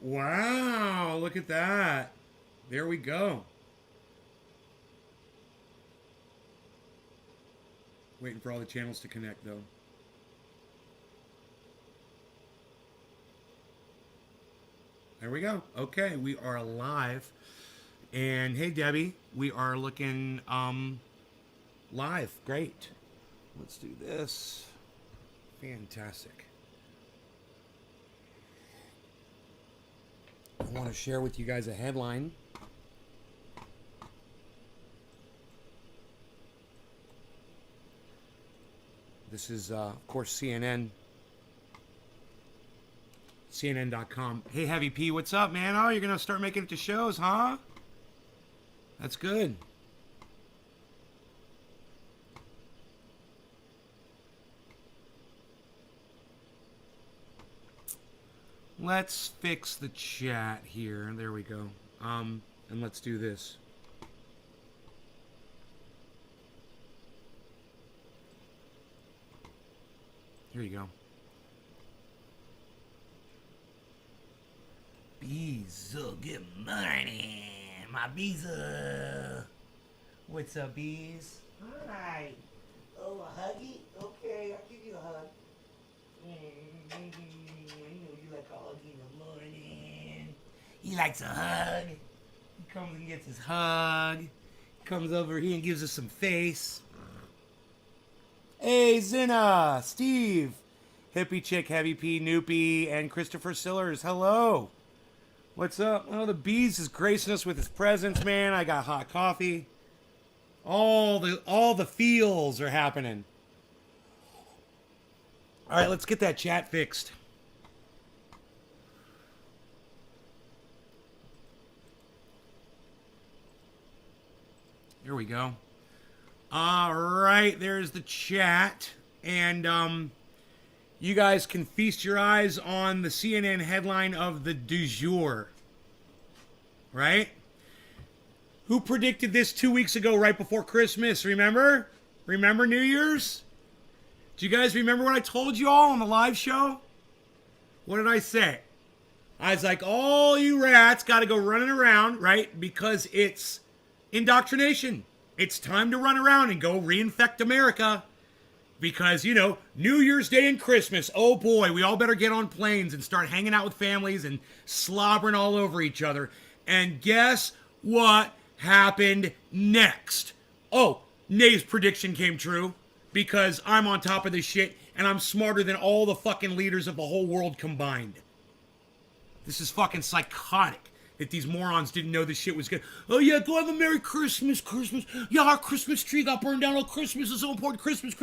Wow, look at that. There we go. Waiting for all the channels to connect, though. There we go. Okay, we are live. And hey, Debbie, we are looking live. Great. Let's do this. Fantastic. I want to share with you guys a headline. This is, of course, CNN. CNN.com. Hey, Heavy P, what's up, man? Oh, you're going to start making it to shows, huh? That's good. Let's fix the chat here. There we go. And let's do this. Here you go. Bees, good morning. My bees, what's up, bees? Hi. Oh, a huggy? Okay, I'll give you a hug. I know you like a hug in the morning. He likes a hug. He comes and gets his hug. He comes over here and gives us some face. Hey, Zinna, Steve, Hippie Chick, Heavy P, Noopy, and Christopher Sillers. Hello. What's up? Oh, the Bees is gracing us with his presence, man. I got hot coffee. All the feels are happening. All right, let's get that chat fixed. Here we go. All right, there's the chat. And you guys can feast your eyes on the CNN headline of the du jour. Right? Who predicted this 2 weeks ago right before Christmas? Remember? Remember New Year's? Do you guys remember what I told you all on the live show? What did I say? I was like, all you rats got to go running around, right? Because it's indoctrination. It's time to run around and go reinfect America. Because, you know, New Year's Day and Christmas, oh boy, we all better get on planes and start hanging out with families and slobbering all over each other. And guess what happened next? Oh, Nay's prediction came true. Because I'm on top of this shit, and I'm smarter than all the fucking leaders of the whole world combined. This is fucking psychotic that these morons didn't know this shit was good. Oh yeah, go have a Merry Christmas. Yeah, our Christmas tree got burned down. Oh, Christmas is so important. Christmas.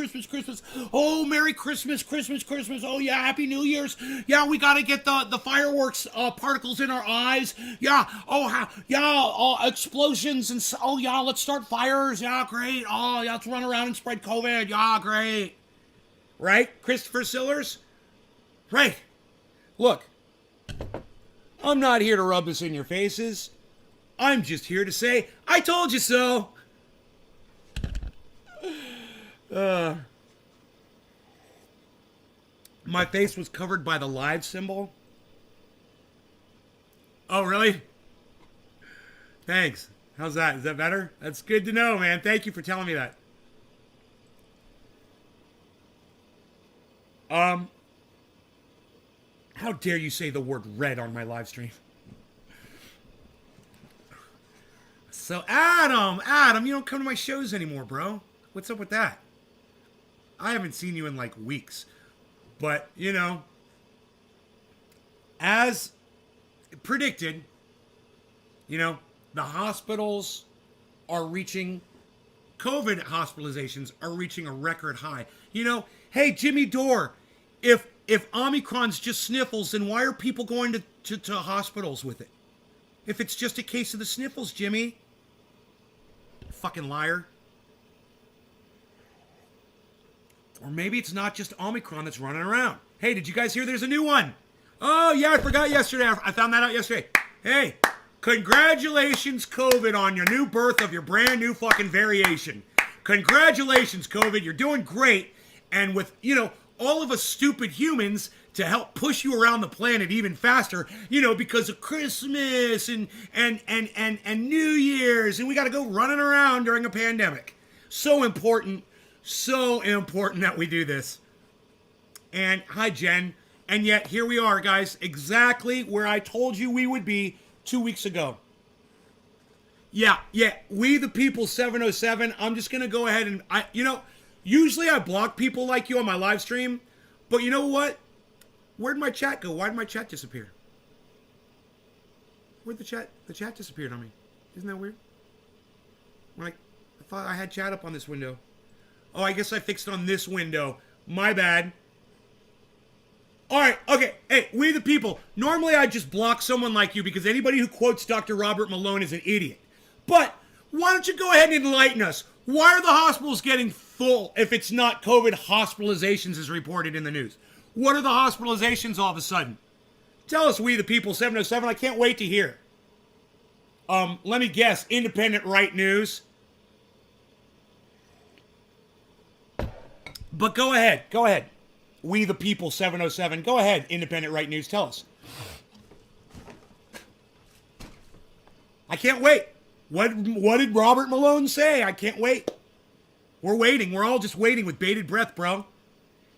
Oh, Merry Christmas. Oh yeah, Happy New Year's. Yeah, we gotta get the fireworks particles in our eyes. Yeah, explosions and oh yeah, let's start fires. Yeah, great. Oh yeah, let's run around and spread COVID. Yeah, great. Right, Christopher Sillers? Right. Look. I'm not here to rub this in your faces. I'm just here to say, I told you so. My face was covered by the live symbol. Oh, really? Thanks. How's that? Is that better? That's good to know, man. Thank you for telling me that. How dare you say the word red on my live stream? So, Adam, you don't come to my shows anymore, bro. What's up with that? I haven't seen you in like weeks. But, you know, as predicted, you know, the hospitals are reaching, COVID hospitalizations are reaching a record high. You know, hey, Jimmy Dore, if Omicron's just sniffles, then why are people going to hospitals with it? If it's just a case of the sniffles, Jimmy. Fucking liar. Or maybe it's not just Omicron that's running around. Hey, did you guys hear there's a new one? Oh, yeah, I forgot yesterday. I found that out yesterday. Hey, congratulations, COVID, on your new birth of your brand new fucking variation. Congratulations, COVID. You're doing great. And with, you know, all of us stupid humans to help push you around the planet even faster, because of Christmas and New Year's, and we got to go running around during a pandemic. So important that we do this. And hi, Jen. And yet here we are, guys, exactly where I told you we would be 2 weeks ago. Yeah, we the people 707. I'm just going to go ahead and, usually I block people like you on my live stream, but you know what? Where'd my chat go? Why did my chat disappear? Where'd the chat disappeared on me? Isn't that weird? I thought I had chat up on this window. Oh, I guess I fixed it on this window. My bad. All right, okay. Hey, we the people. Normally I just block someone like you because anybody who quotes Dr. Robert Malone is an idiot. But why don't you go ahead and enlighten us? Why are the hospitals getting full if it's not COVID hospitalizations as reported in the news? What are the hospitalizations all of a sudden? Tell us, we the people 707. I can't wait to hear. Let me guess. Independent right news. But go ahead. We the people 707. Go ahead, Independent Right News. Tell us. I can't wait. What did Robert Malone say? I can't wait. We're waiting. We're all just waiting with bated breath, bro.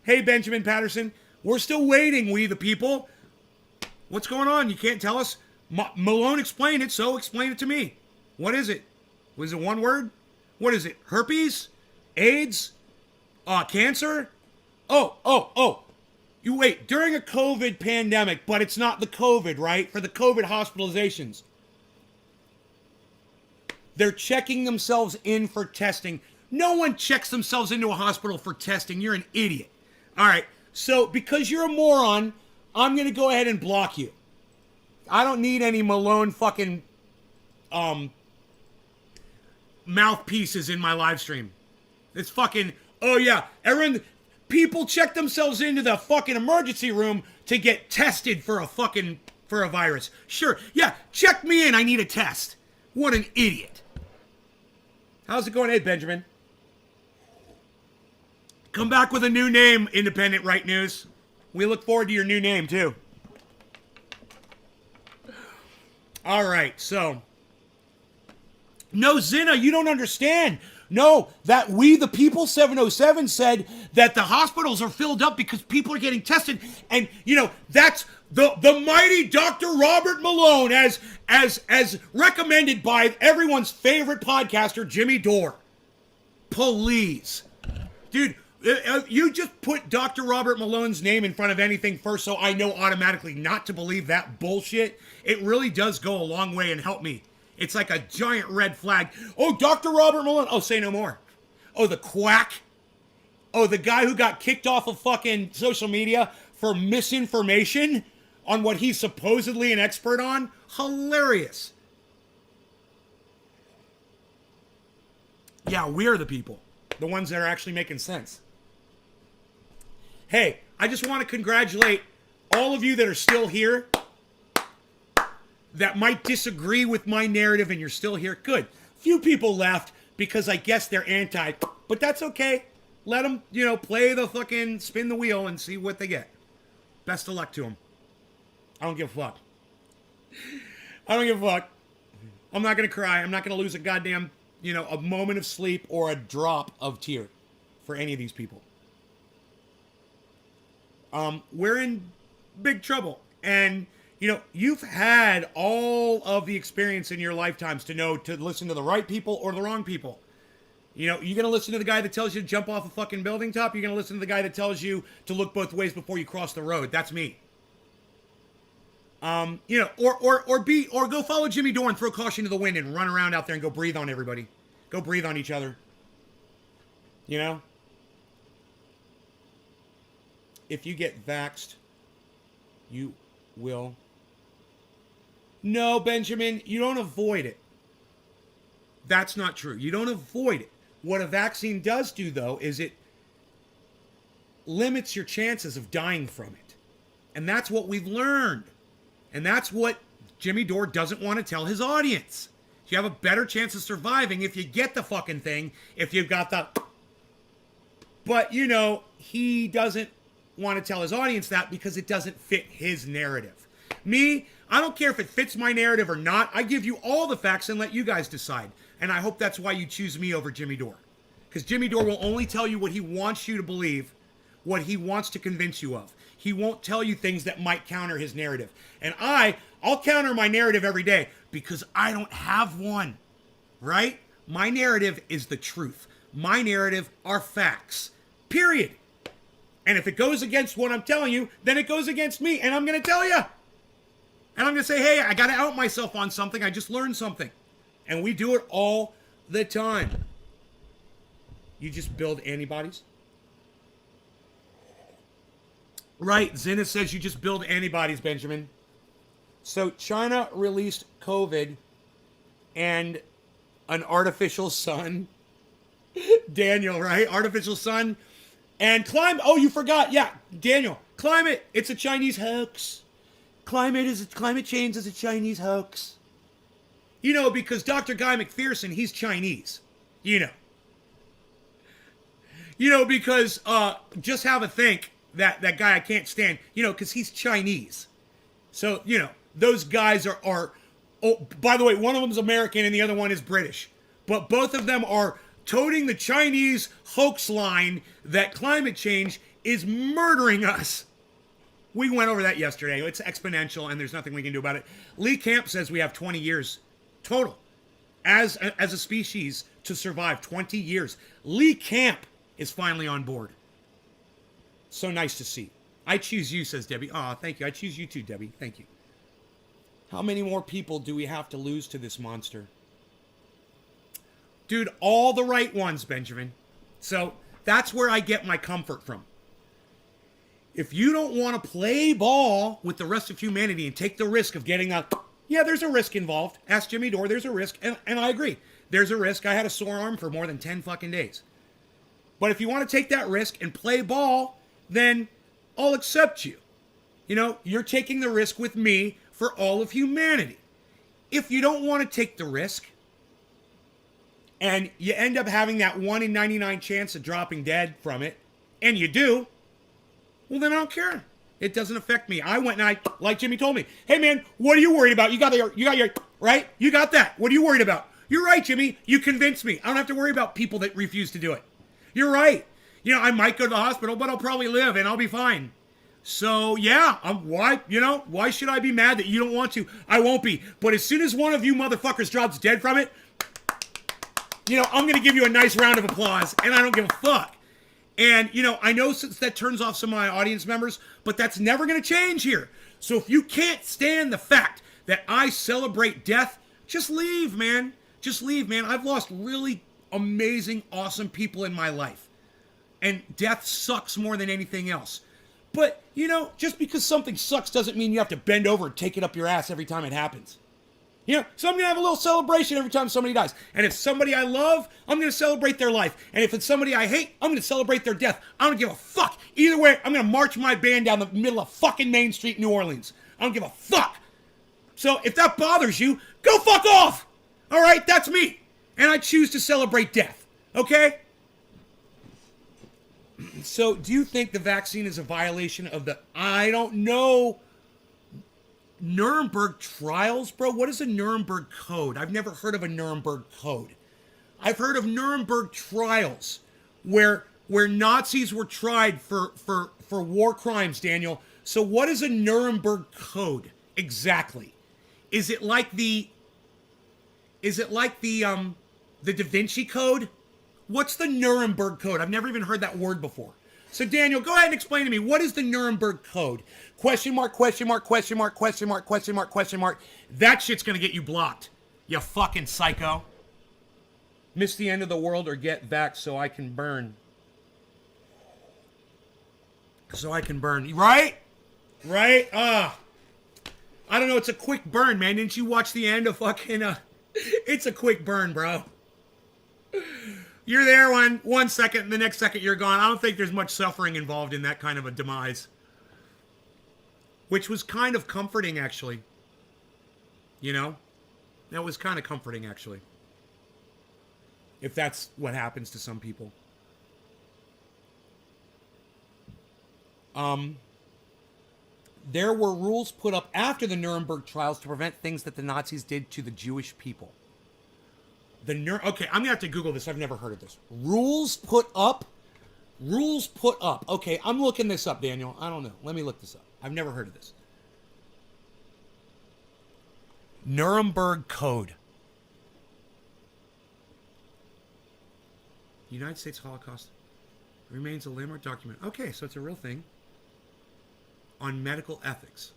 Hey, Benjamin Patterson. We're still waiting, we the people. What's going on? You can't tell us? Malone explained it, so explain it to me. What is it? Was it one word? What is it? Herpes? AIDS? Cancer? Oh. You wait, during a COVID pandemic, but it's not the COVID, right? For the COVID hospitalizations. They're checking themselves in for testing. No one checks themselves into a hospital for testing. You're an idiot. All right, so because you're a moron, I'm going to go ahead and block you. I don't need any Malone fucking mouthpieces in my live stream. It's fucking, oh yeah, people check themselves into the fucking emergency room to get tested for a virus. Sure, yeah, check me in, I need a test. What an idiot. How's it going, Ed Benjamin? Come back with a new name, Independent Right News. We look forward to your new name, too. All right, so. No, Zinna, you don't understand. No, that we the people 707 said that the hospitals are filled up because people are getting tested. And, that's the mighty Dr. Robert Malone as recommended by everyone's favorite podcaster, Jimmy Dore. Please. Dude, you just put Dr. Robert Malone's name in front of anything first so I know automatically not to believe that bullshit. It really does go a long way and help me. It's like a giant red flag. Oh, Dr. Robert Malone. Oh, say no more. Oh, the quack. Oh, the guy who got kicked off of fucking social media for misinformation on what he's supposedly an expert on. Hilarious. Yeah, we're the people. The ones that are actually making sense. Hey, I just want to congratulate all of you that are still here, that might disagree with my narrative and you're still here. Good. Few people left because I guess they're anti, but that's okay. Let them, play the fucking spin the wheel and see what they get. Best of luck to them. I don't give a fuck. I don't give a fuck. I'm not going to cry. I'm not going to lose a goddamn, a moment of sleep or a drop of tear for any of these people. We're in big trouble. And, you've had all of the experience in your lifetimes to know to listen to the right people or the wrong people. You're going to listen to the guy that tells you to jump off a fucking building top. You're going to listen to the guy that tells you to look both ways before you cross the road. That's me. Or go follow Jimmy Dore and throw caution to the wind and run around out there and go breathe on everybody. Go breathe on each other. If you get vaxxed, you will. No, Benjamin, you don't avoid it. That's not true. You don't avoid it. What a vaccine does do, though, is it limits your chances of dying from it. And that's what we've learned. And that's what Jimmy Dore doesn't want to tell his audience. You have a better chance of surviving if you get the fucking thing, if you've got the... But, he doesn't want to tell his audience that because it doesn't fit his narrative. Me, I don't care if it fits my narrative or not. I give you all the facts and let you guys decide. And I hope that's why you choose me over Jimmy Dore. Because Jimmy Dore will only tell you what he wants you to believe, what he wants to convince you of. He won't tell you things that might counter his narrative. And I'll counter my narrative every day because I don't have one, right? My narrative is the truth. My narrative are facts, period. And if it goes against what I'm telling you, then it goes against me, and I'm going to tell you. And I'm going to say, hey, I got to out myself on something. I just learned something. And we do it all the time. You just build antibodies? Right, Zenith says you just build antibodies, Benjamin. So China released COVID and an artificial sun. Daniel, right? Artificial sun. And climate. Oh, you forgot. Yeah, Daniel. Climate. It's a Chinese hoax. Climate change is a Chinese hoax. You know, because Dr. Guy McPherson, he's Chinese. You know. You know, because just have a think that guy I can't stand. You know, because he's Chinese. So, you know, those guys are. Oh, by the way, one of them is American and the other one is British. But both of them are toting the Chinese hoax line that climate change is murdering us. We went over that yesterday. It's exponential, and there's nothing we can do about it. Lee Camp says we have 20 years total as a species to survive. 20 years. Lee Camp is finally on board. So nice to see. I choose you, says Debbie. Aw, thank you. I choose you too, Debbie. Thank you. How many more people do we have to lose to this monster? Dude, all the right ones, Benjamin. So that's where I get my comfort from. If you don't want to play ball with the rest of humanity and take the risk of getting a... Yeah, there's a risk involved. Ask Jimmy Dore, there's a risk. And I agree. There's a risk. I had a sore arm for more than 10 fucking days. But if you want to take that risk and play ball, then I'll accept you. You know, you're taking the risk with me for all of humanity. If you don't want to take the risk, and you end up having that 1 in 99 chance of dropping dead from it, and you do, well, then I don't care. It doesn't affect me. I went and like Jimmy told me, hey man, what are you worried about? You got your, right? You got that. What are you worried about? You're right, Jimmy. You convinced me. I don't have to worry about people that refuse to do it. You're right. You know, I might go to the hospital, but I'll probably live and I'll be fine. So yeah, why should I be mad that you don't want to? I won't be. But as soon as one of you motherfuckers drops dead from it, you know, I'm going to give you a nice round of applause, and I don't give a fuck. And, you know, I know since that turns off some of my audience members, but that's never going to change here. So if you can't stand the fact that I celebrate death, just leave, man. Just leave, man. I've lost really amazing, awesome people in my life. And death sucks more than anything else. But, you know, just because something sucks doesn't mean you have to bend over and take it up your ass every time it happens. You know, so I'm going to have a little celebration every time somebody dies. And if somebody I love, I'm going to celebrate their life. And if it's somebody I hate, I'm going to celebrate their death. I don't give a fuck. Either way, I'm going to march my band down the middle of fucking Main Street, New Orleans. I don't give a fuck. So if that bothers you, go fuck off. All right, that's me. And I choose to celebrate death. Okay? So do you think the vaccine is a violation of the, I don't know, Nuremberg trials, bro? What is a Nuremberg code? I've never heard of a Nuremberg code. I've heard of Nuremberg trials where Nazis were tried for war crimes, Daniel. So what is a Nuremberg code exactly? Is it like the Da Vinci Code? What's the Nuremberg Code? I've never even heard that word before. So Daniel, go ahead and explain to me, what is the Nuremberg Code? Question mark, question mark, question mark, question mark, question mark, question mark. That shit's gonna get you blocked, you fucking psycho. Miss the end of the world or get vaxxed so I can burn. So I can burn. Right? Right? I don't know, it's a quick burn, man. Didn't you watch the end of fucking, it's a quick burn, bro. You're there one second, and the next second you're gone. I don't think there's much suffering involved in that kind of a demise. Which was kind of comforting, actually. You know? That was kind of comforting, actually. If that's what happens to some people. There were rules put up after the Nuremberg trials to prevent things that the Nazis did to the Jewish people. Okay, I'm gonna have to Google this. I've never heard of this. Rules put up. Rules put up. Okay, I'm looking this up, Daniel. I don't know. Let me look this up. I've never heard of this. Nuremberg Code. United States Holocaust remains a landmark document. Okay, so it's a real thing. On medical ethics.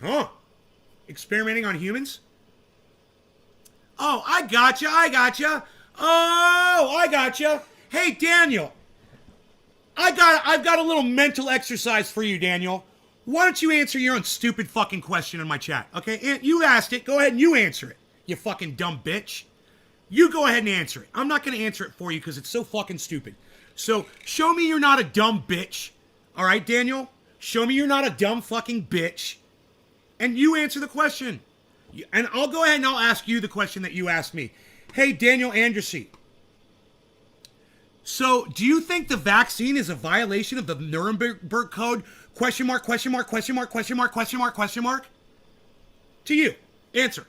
Huh. Experimenting on humans? Oh, I gotcha. Oh, I gotcha. Hey, Daniel. I've got a little mental exercise for you, Daniel. Why don't you answer your own stupid fucking question in my chat, okay? And you asked it. Go ahead and you answer it, you fucking dumb bitch. You go ahead and answer it. I'm not going to answer it for you because it's so fucking stupid. So, show me you're not a dumb bitch. All right, Daniel? Show me you're not a dumb fucking bitch. And you answer the question. And I'll go ahead and I'll ask you the question that you asked me. Hey, Daniel Andersey. So, do you think the vaccine is a violation of the Nuremberg Code? Question mark, question mark, question mark, question mark, question mark, question mark? To you. Answer.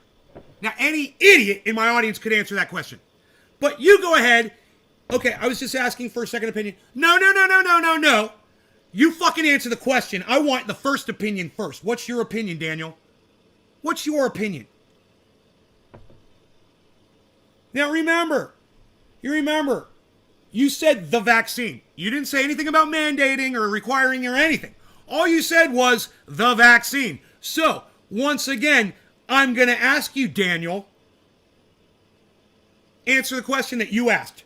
Now, any idiot in my audience could answer that question. But you go ahead. Okay, I was just asking for a second opinion. No. You fucking answer the question. I want the first opinion first. What's your opinion, Daniel? What's your opinion? Now, remember. You said the vaccine. You didn't say anything about mandating or requiring or anything. All you said was the vaccine. So, once again, I'm going to ask you, Daniel, answer the question that you asked.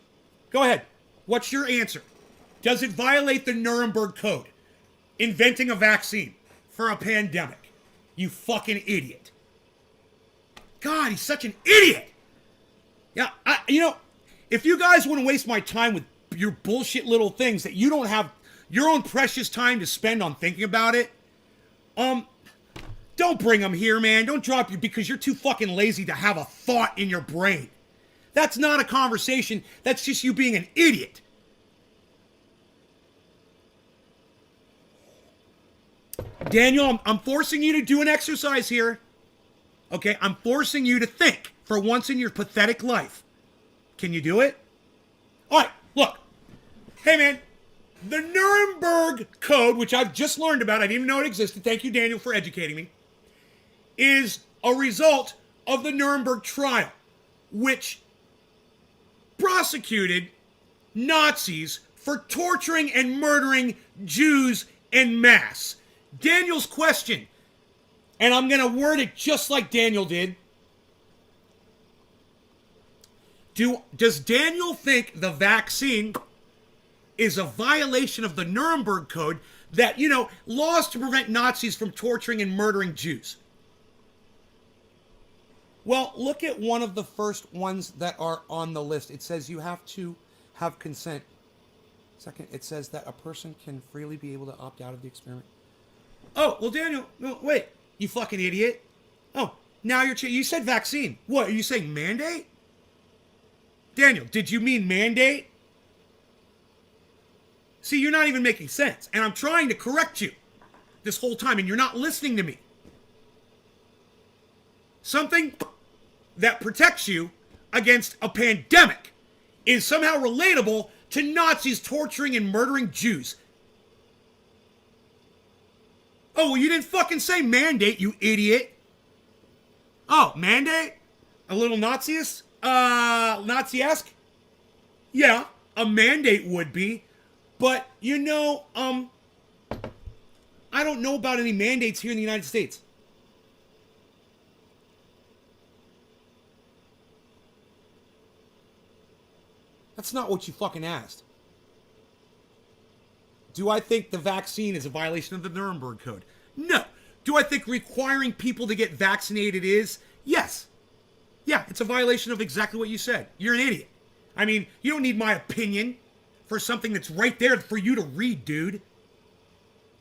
Go ahead. What's your answer? Does it violate the Nuremberg Code? Inventing a vaccine for a pandemic. You fucking idiot. God, he's such an idiot. Yeah, if you guys want to waste my time with your bullshit little things that you don't have your own precious time to spend on thinking about it, don't bring them here, man. Don't drop you because you're too fucking lazy to have a thought in your brain. That's not a conversation. That's just you being an idiot. Daniel, I'm forcing you to do an exercise here. Okay, I'm forcing you to think for once in your pathetic life. Can you do it? All right, look. Hey, man, the Nuremberg Code, which I've just learned about, I didn't even know it existed. Thank you, Daniel, for educating me, is a result of the Nuremberg trial, which prosecuted Nazis for torturing and murdering Jews en masse. Daniel's question, and I'm going to word it just like Daniel did. Does Daniel think the vaccine is a violation of the Nuremberg Code that, laws to prevent Nazis from torturing and murdering Jews? Well, look at one of the first ones that are on the list. It says you have to have consent. Second, it says that a person can freely be able to opt out of the experiment. Oh, well, Daniel, no, wait, you fucking idiot. Oh, now you said vaccine. What, are you saying mandate? Daniel, did you mean mandate? See, you're not even making sense. And I'm trying to correct you this whole time, and you're not listening to me. Something that protects you against a pandemic is somehow relatable to Nazis torturing and murdering Jews. Oh, well, you didn't fucking say mandate, you idiot. Oh, mandate? A little Nazi-esque? Nazi-esque? Yeah, a mandate would be. But, I don't know about any mandates here in the United States. That's not what you fucking asked. Do I think the vaccine is a violation of the Nuremberg Code? No. Do I think requiring people to get vaccinated is? Yes. Yeah, it's a violation of exactly what you said. You're an idiot. I mean, you don't need my opinion for something that's right there for you to read, dude.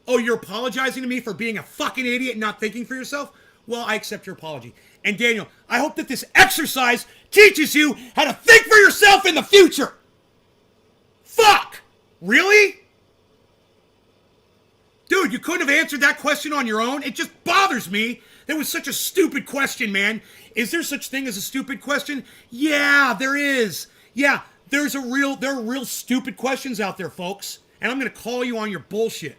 Oh, you're apologizing to me for being a fucking idiot and not thinking for yourself? Well, I accept your apology. And Daniel, I hope that this exercise teaches you how to think for yourself in the future. Fuck! Really? Dude, you couldn't have answered that question on your own? It just bothers me. That was such a stupid question, man. Is there such thing as a stupid question? Yeah, there is. Yeah, there are real stupid questions out there, folks. And I'm going to call you on your bullshit.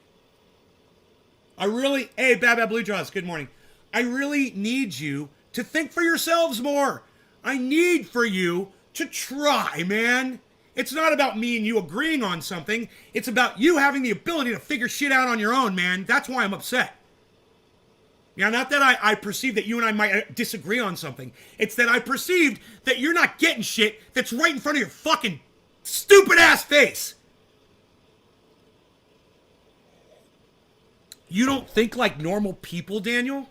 Hey, Bad Blue Jaws, good morning. I really need you to think for yourselves more. I need for you to try, man. It's not about me and you agreeing on something. It's about you having the ability to figure shit out on your own, man. That's why I'm upset. Yeah, not that I perceive that you and I might disagree on something. It's that I perceived that you're not getting shit that's right in front of your fucking stupid ass face. You don't think like normal people, Daniel?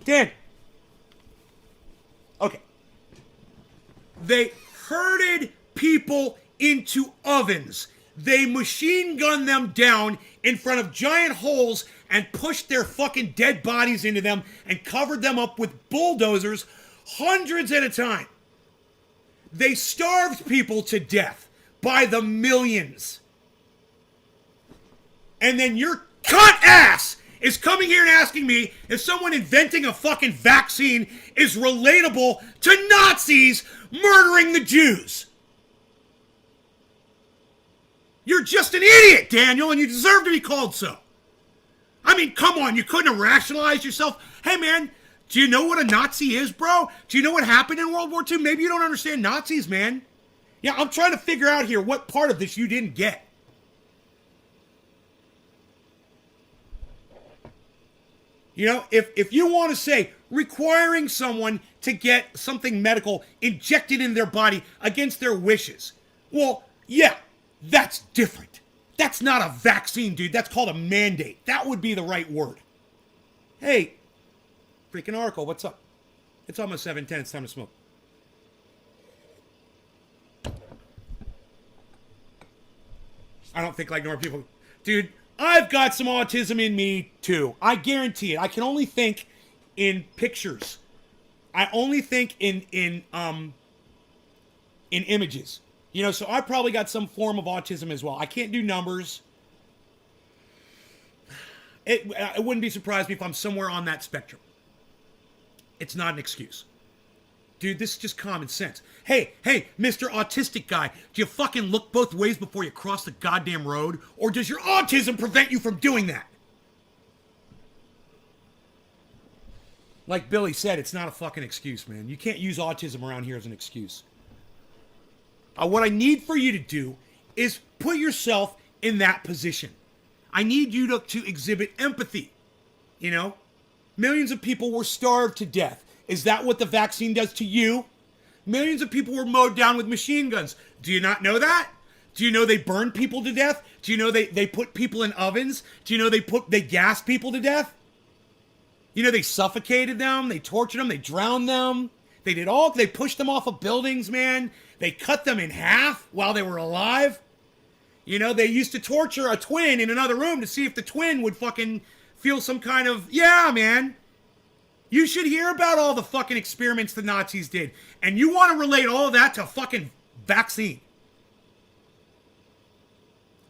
Dan. Okay. They herded people into ovens. They machine gunned them down in front of giant holes and pushed their fucking dead bodies into them and covered them up with bulldozers, hundreds at a time. They starved people to death by the millions. And then your cunt ass is coming here and asking me if someone inventing a fucking vaccine is relatable to Nazis murdering the Jews. You're just an idiot, Daniel, and you deserve to be called so. I mean, come on, you couldn't have rationalized yourself. Hey, man, do you know what a Nazi is, bro? Do you know what happened in World War II? Maybe you don't understand Nazis, man. Yeah, I'm trying to figure out here what part of this you didn't get. You know, if you want to say requiring someone to get something medical injected in their body against their wishes, well, yeah, that's different. That's not a vaccine, dude. That's called a mandate. That would be the right word. Hey, freaking Oracle, what's up? It's almost 7:10. It's time to smoke. I don't think like normal people. Dude, I've got some autism in me, too. I guarantee it. I can only think in pictures. I only think in images. You know, so I probably got some form of autism as well. I can't do numbers. It wouldn't be surprised me if I'm somewhere on that spectrum. It's not an excuse. Dude, this is just common sense. Hey, Mr. Autistic Guy, do you fucking look both ways before you cross the goddamn road? Or does your autism prevent you from doing that? Like Billy said, it's not a fucking excuse, man. You can't use autism around here as an excuse. What I need for you to do is put yourself in that position. I need you to exhibit empathy. You know? Millions of people were starved to death. Is that what the vaccine does to you? Millions of people were mowed down with machine guns. Do you not know that? Do you know they burned people to death? Do you know they put people in ovens? Do you know they gassed people to death? You know they suffocated them, they tortured them, they drowned them. They pushed them off of buildings, man. They cut them in half while they were alive. You know, they used to torture a twin in another room to see if the twin would fucking feel some kind of, yeah, man. You should hear about all the fucking experiments the Nazis did. And you want to relate all of that to a fucking vaccine.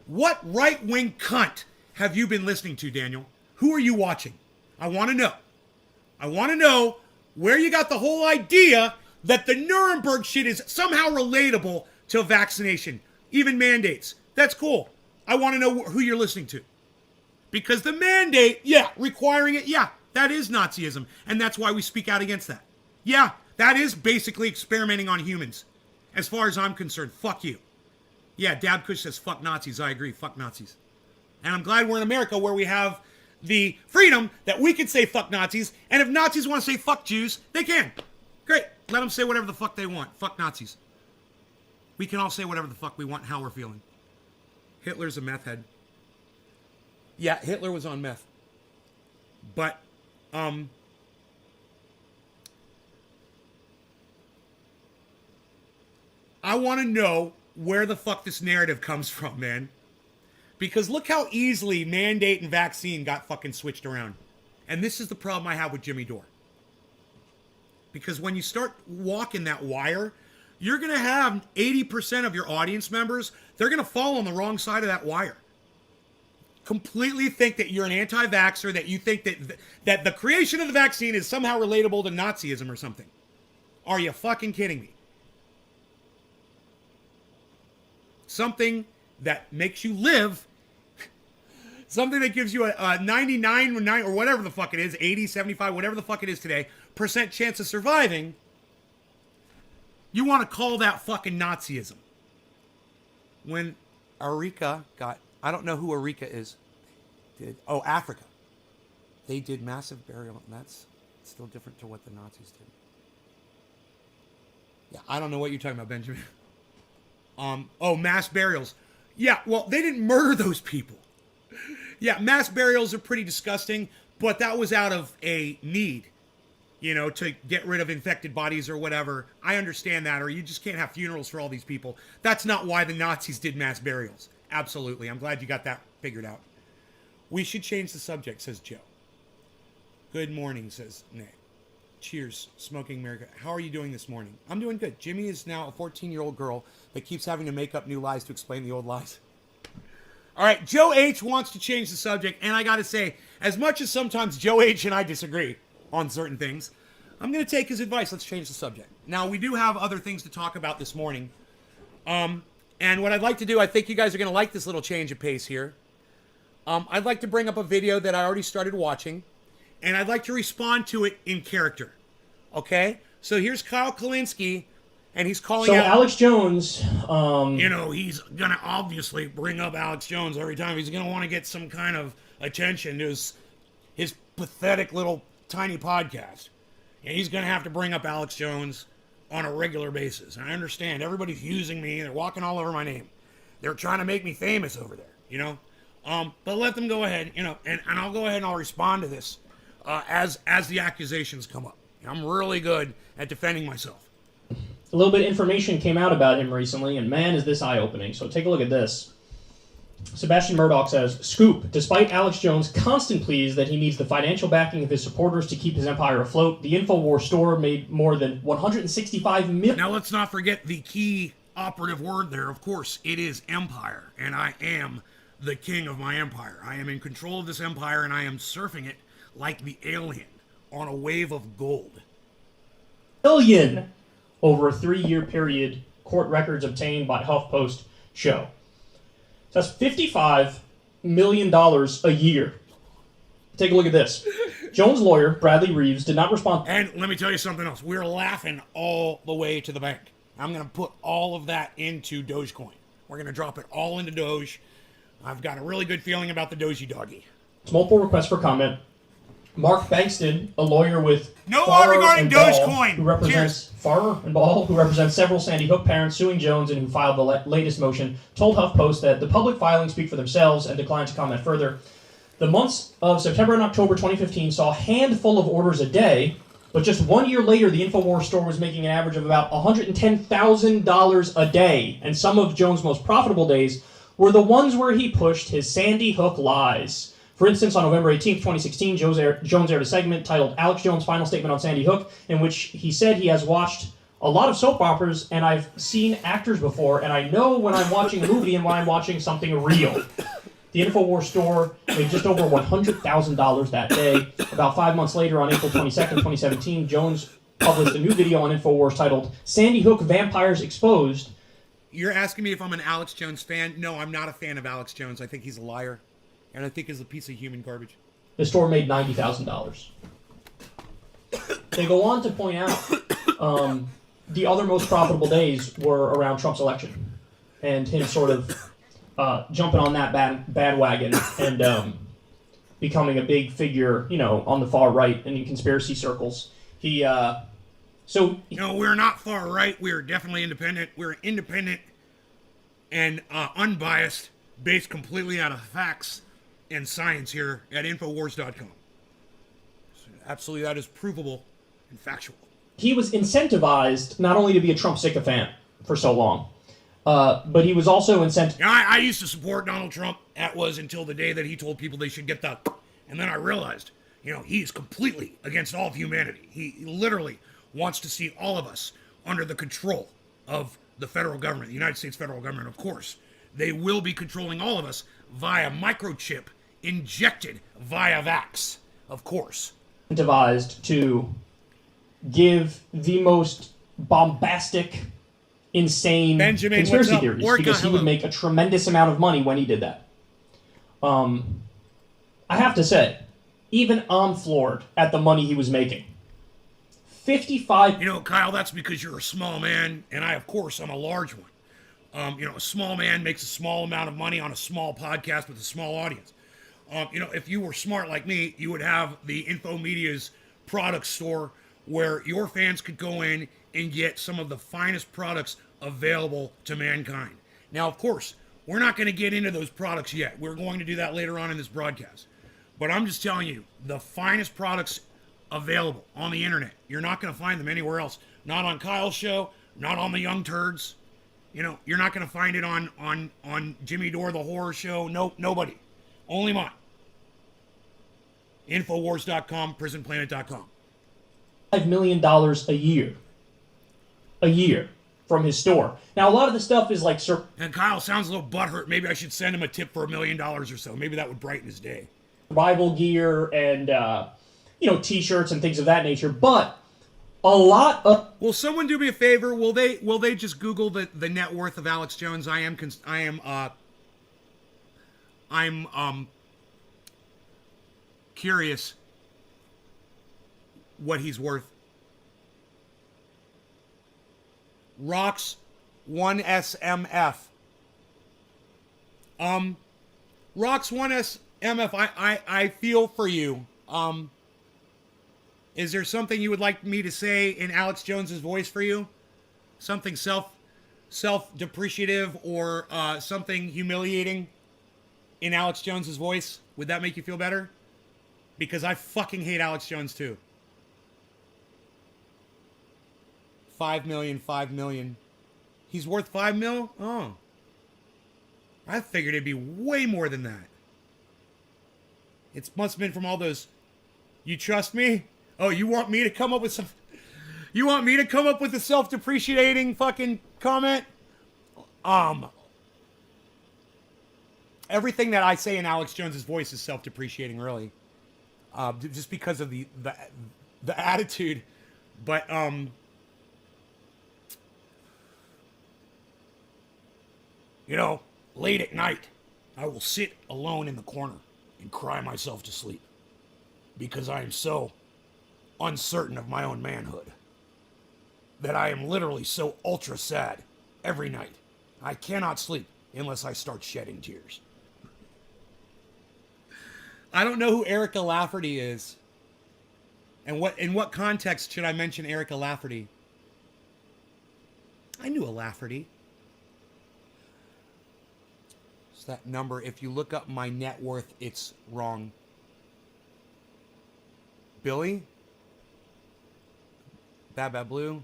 What right-wing cunt have you been listening to, Daniel? Who are you watching? I want to know. I want to know where you got the whole idea that the Nuremberg shit is somehow relatable to vaccination, even mandates. That's cool. I want to know who you're listening to. Because the mandate, yeah, requiring it, yeah, that is Nazism. And that's why we speak out against that. Yeah, that is basically experimenting on humans. As far as I'm concerned, fuck you. Yeah, Dab Kush says, fuck Nazis. I agree, fuck Nazis. And I'm glad we're in America where we have the freedom that we can say fuck Nazis. And if Nazis want to say fuck Jews, they can. Great. Let them say whatever the fuck they want. Fuck Nazis. We can all say whatever the fuck we want and how we're feeling. Hitler's a meth head. Yeah, Hitler was on meth. But, I want to know where the fuck this narrative comes from, man. Because look how easily mandate and vaccine got fucking switched around. And this is the problem I have with Jimmy Dore. Because when you start walking that wire, you're going to have 80% of your audience members, they're going to fall on the wrong side of that wire. Completely think that you're an anti-vaxxer, that you think that the creation of the vaccine is somehow relatable to Nazism or something. Are you fucking kidding me? Something that makes you live, something that gives you a 99 or whatever the fuck it is, 80, 75, whatever the fuck it is today, percent chance of surviving, you want to call that fucking Nazism. When Arica got, I don't know who Arica is, Africa. They did massive burial, and that's still different to what the Nazis did. Yeah, I don't know what you're talking about, Benjamin. Mass burials. Yeah, well, they didn't murder those people. Yeah, mass burials are pretty disgusting, but that was out of a need, to get rid of infected bodies or whatever. I understand that, or you just can't have funerals for all these people. That's not why the Nazis did mass burials. Absolutely. I'm glad you got that figured out. We should change the subject, says Joe. Good morning, says Nick. Cheers, Smoking America. How are you doing this morning? I'm doing good. Jimmy is now a 14-year-old girl that keeps having to make up new lies to explain the old lies. All right, Joe H. wants to change the subject, and I got to say, as much as sometimes Joe H. and I disagree on certain things, I'm going to take his advice. Let's change the subject. Now, we do have other things to talk about this morning. And what I'd like to do, I think you guys are going to like this little change of pace here. I'd like to bring up a video that I already started watching, and I'd like to respond to it in character. Okay? So here's Kyle Kalinske, and he's calling out... So Alex Jones... he's going to obviously bring up Alex Jones every time. He's going to want to get some kind of attention to his pathetic little tiny podcast. And he's going to have to bring up Alex Jones on a regular basis. And I understand. Everybody's using me. They're walking all over my name. They're trying to make me famous over there, But let them go ahead, and I'll go ahead and I'll respond to this as the accusations come up. I'm really good at defending myself. A little bit of information came out about him recently, and man, is this eye-opening. So take a look at this. Sebastian Murdoch says, Scoop, despite Alex Jones' constant pleas that he needs the financial backing of his supporters to keep his empire afloat, the InfoWars store made more than $165 million. Now let's not forget the key operative word there. Of course, it is empire, and I am the king of my empire. I am in control of this empire, and I am surfing it like the alien on a wave of gold. Billion over a 3-year period, court records obtained by HuffPost show. So that's $55 million a year. Take a look at this. Jones' lawyer, Bradley Reeves, did not respond. And let me tell you something else. We're laughing all the way to the bank. I'm going to put all of that into Dogecoin. We're going to drop it all into Doge. I've got a really good feeling about the Doji doggy. Multiple requests for comment. Mark Bankston, a lawyer with no law regarding Dogecoin, who represents Farmer and Ball, who represents several Sandy Hook parents suing Jones and who filed the latest motion, told HuffPost that the public filings speak for themselves and declined to comment further. The months of September and October 2015 saw a handful of orders a day, but just 1 year later, the InfoWars store was making an average of about $110,000 a day, and some of Jones' most profitable days were the ones where he pushed his Sandy Hook lies. For instance, on November 18, 2016, Jones aired a segment titled Alex Jones' Final Statement on Sandy Hook, in which he said he has watched a lot of soap operas, and I've seen actors before, and I know when I'm watching a movie and when I'm watching something real. The InfoWars store made just over $100,000 that day. About 5 months later, on April 22nd, 2017, Jones published a new video on InfoWars titled Sandy Hook Vampires Exposed. You're asking me if I'm an Alex Jones fan? No, I'm not a fan of Alex Jones. I think he's a liar. And I think he's a piece of human garbage. The store made $90,000. They go on to point out the other most profitable days were around Trump's election. And him sort of jumping on that bandwagon and becoming a big figure, on the far right and in conspiracy circles. We're not far right. We're definitely independent. We're independent and unbiased, based completely out of facts and science here at Infowars.com. So absolutely, that is provable and factual. He was incentivized not only to be a Trump sycophant for so long, but he was also incentivized... I used to support Donald Trump. That was until the day that he told people they should get the... And then I realized, he's completely against all of humanity. He literally wants to see all of us under the control of the federal government, the United States federal government, of course. They will be controlling all of us via microchip injected via vax, of course. Incentivized to give the most bombastic, insane Benjamin, conspiracy what's up? theories Orca, because he hello. would make a tremendous amount of money when he did that. I have to say, even I'm floored at the money he was making. 55. You know, Kyle, that's because you're a small man, and I, of course, I'm a large one. You know, a small man makes a small amount of money on a small podcast with a small audience. You know, if you were smart like me, you would have the Infomedia's product store where your fans could go in and get some of the finest products available to mankind. Now, of course, we're not going to get into those products yet. We're going to do that later on in this broadcast. But I'm just telling you, the finest products available on the internet. You're not going to find them anywhere else. Not on Kyle's show, not on the Young Turds. You know, you're not going to find it on Jimmy Dore, the horror show. Nope, nobody. Only mine. Infowars.com, prisonplanet.com. $5 million a year. A year from his store. Now, a lot of the stuff is like And Kyle sounds a little butthurt. Maybe I should send him a tip for $1 million or so. Maybe that would brighten his day. survival gear and, you know, t-shirts and things of that nature. But a lot of... Will someone do me a favor? Will they just Google the net worth of Alex Jones? I'm curious what he's worth. Rocks 1SMF. Rocks 1SMF, I feel for you. Is there something you would like me to say in Alex Jones's voice for you? Something self-depreciative or something humiliating in Alex Jones's voice? Would that make you feel better? Because I fucking hate Alex Jones too. 5 million, 5 million. He's worth 5 mil? Oh. I figured it'd be way more than that. It must have been from all those... You trust me? Oh, you want me to come up with some... You want me to come up with a self-depreciating fucking comment? Everything that I say in Alex Jones's voice is self-depreciating, really. Just because of the attitude. But, you know, late at night, I will sit alone in the corner and cry myself to sleep. Because I am so uncertain of my own manhood that I am literally so ultra sad every night. I cannot sleep unless I start shedding tears. I don't know who Erica Lafferty is. And in what context should I mention Erica Lafferty? I knew a Lafferty. It's that number. If you look up my net worth, it's wrong. Billy? Bad Blue?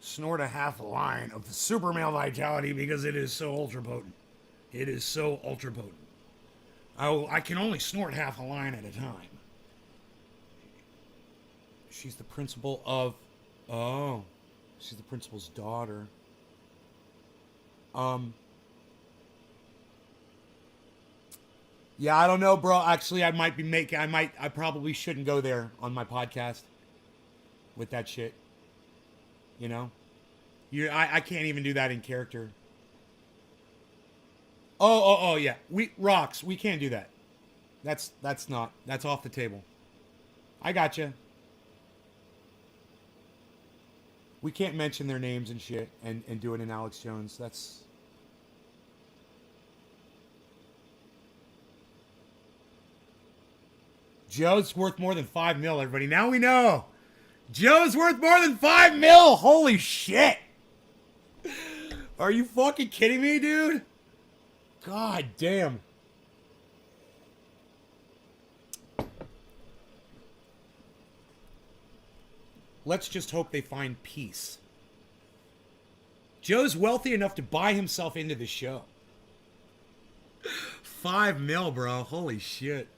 Snort a half a line of the super male vitality because it is so ultra potent. It is so ultra potent. I can only snort half a line at a time. She's the principal of... Oh. She's the principal's daughter. Yeah, I don't know, bro. Actually, I probably shouldn't go there on my podcast with that shit. You know? I can't even do that in character. Oh, yeah. We can't do that. That's off the table. I gotcha. We can't mention their names and shit and do it in Alex Jones. That's... Joe's worth more than 5 mil, everybody. Now we know. Joe's worth more than 5 mil. Holy shit. Are you fucking kidding me, dude? God damn. Let's just hope they find peace. Joe's wealthy enough to buy himself into the show. 5 mil, bro. Holy shit.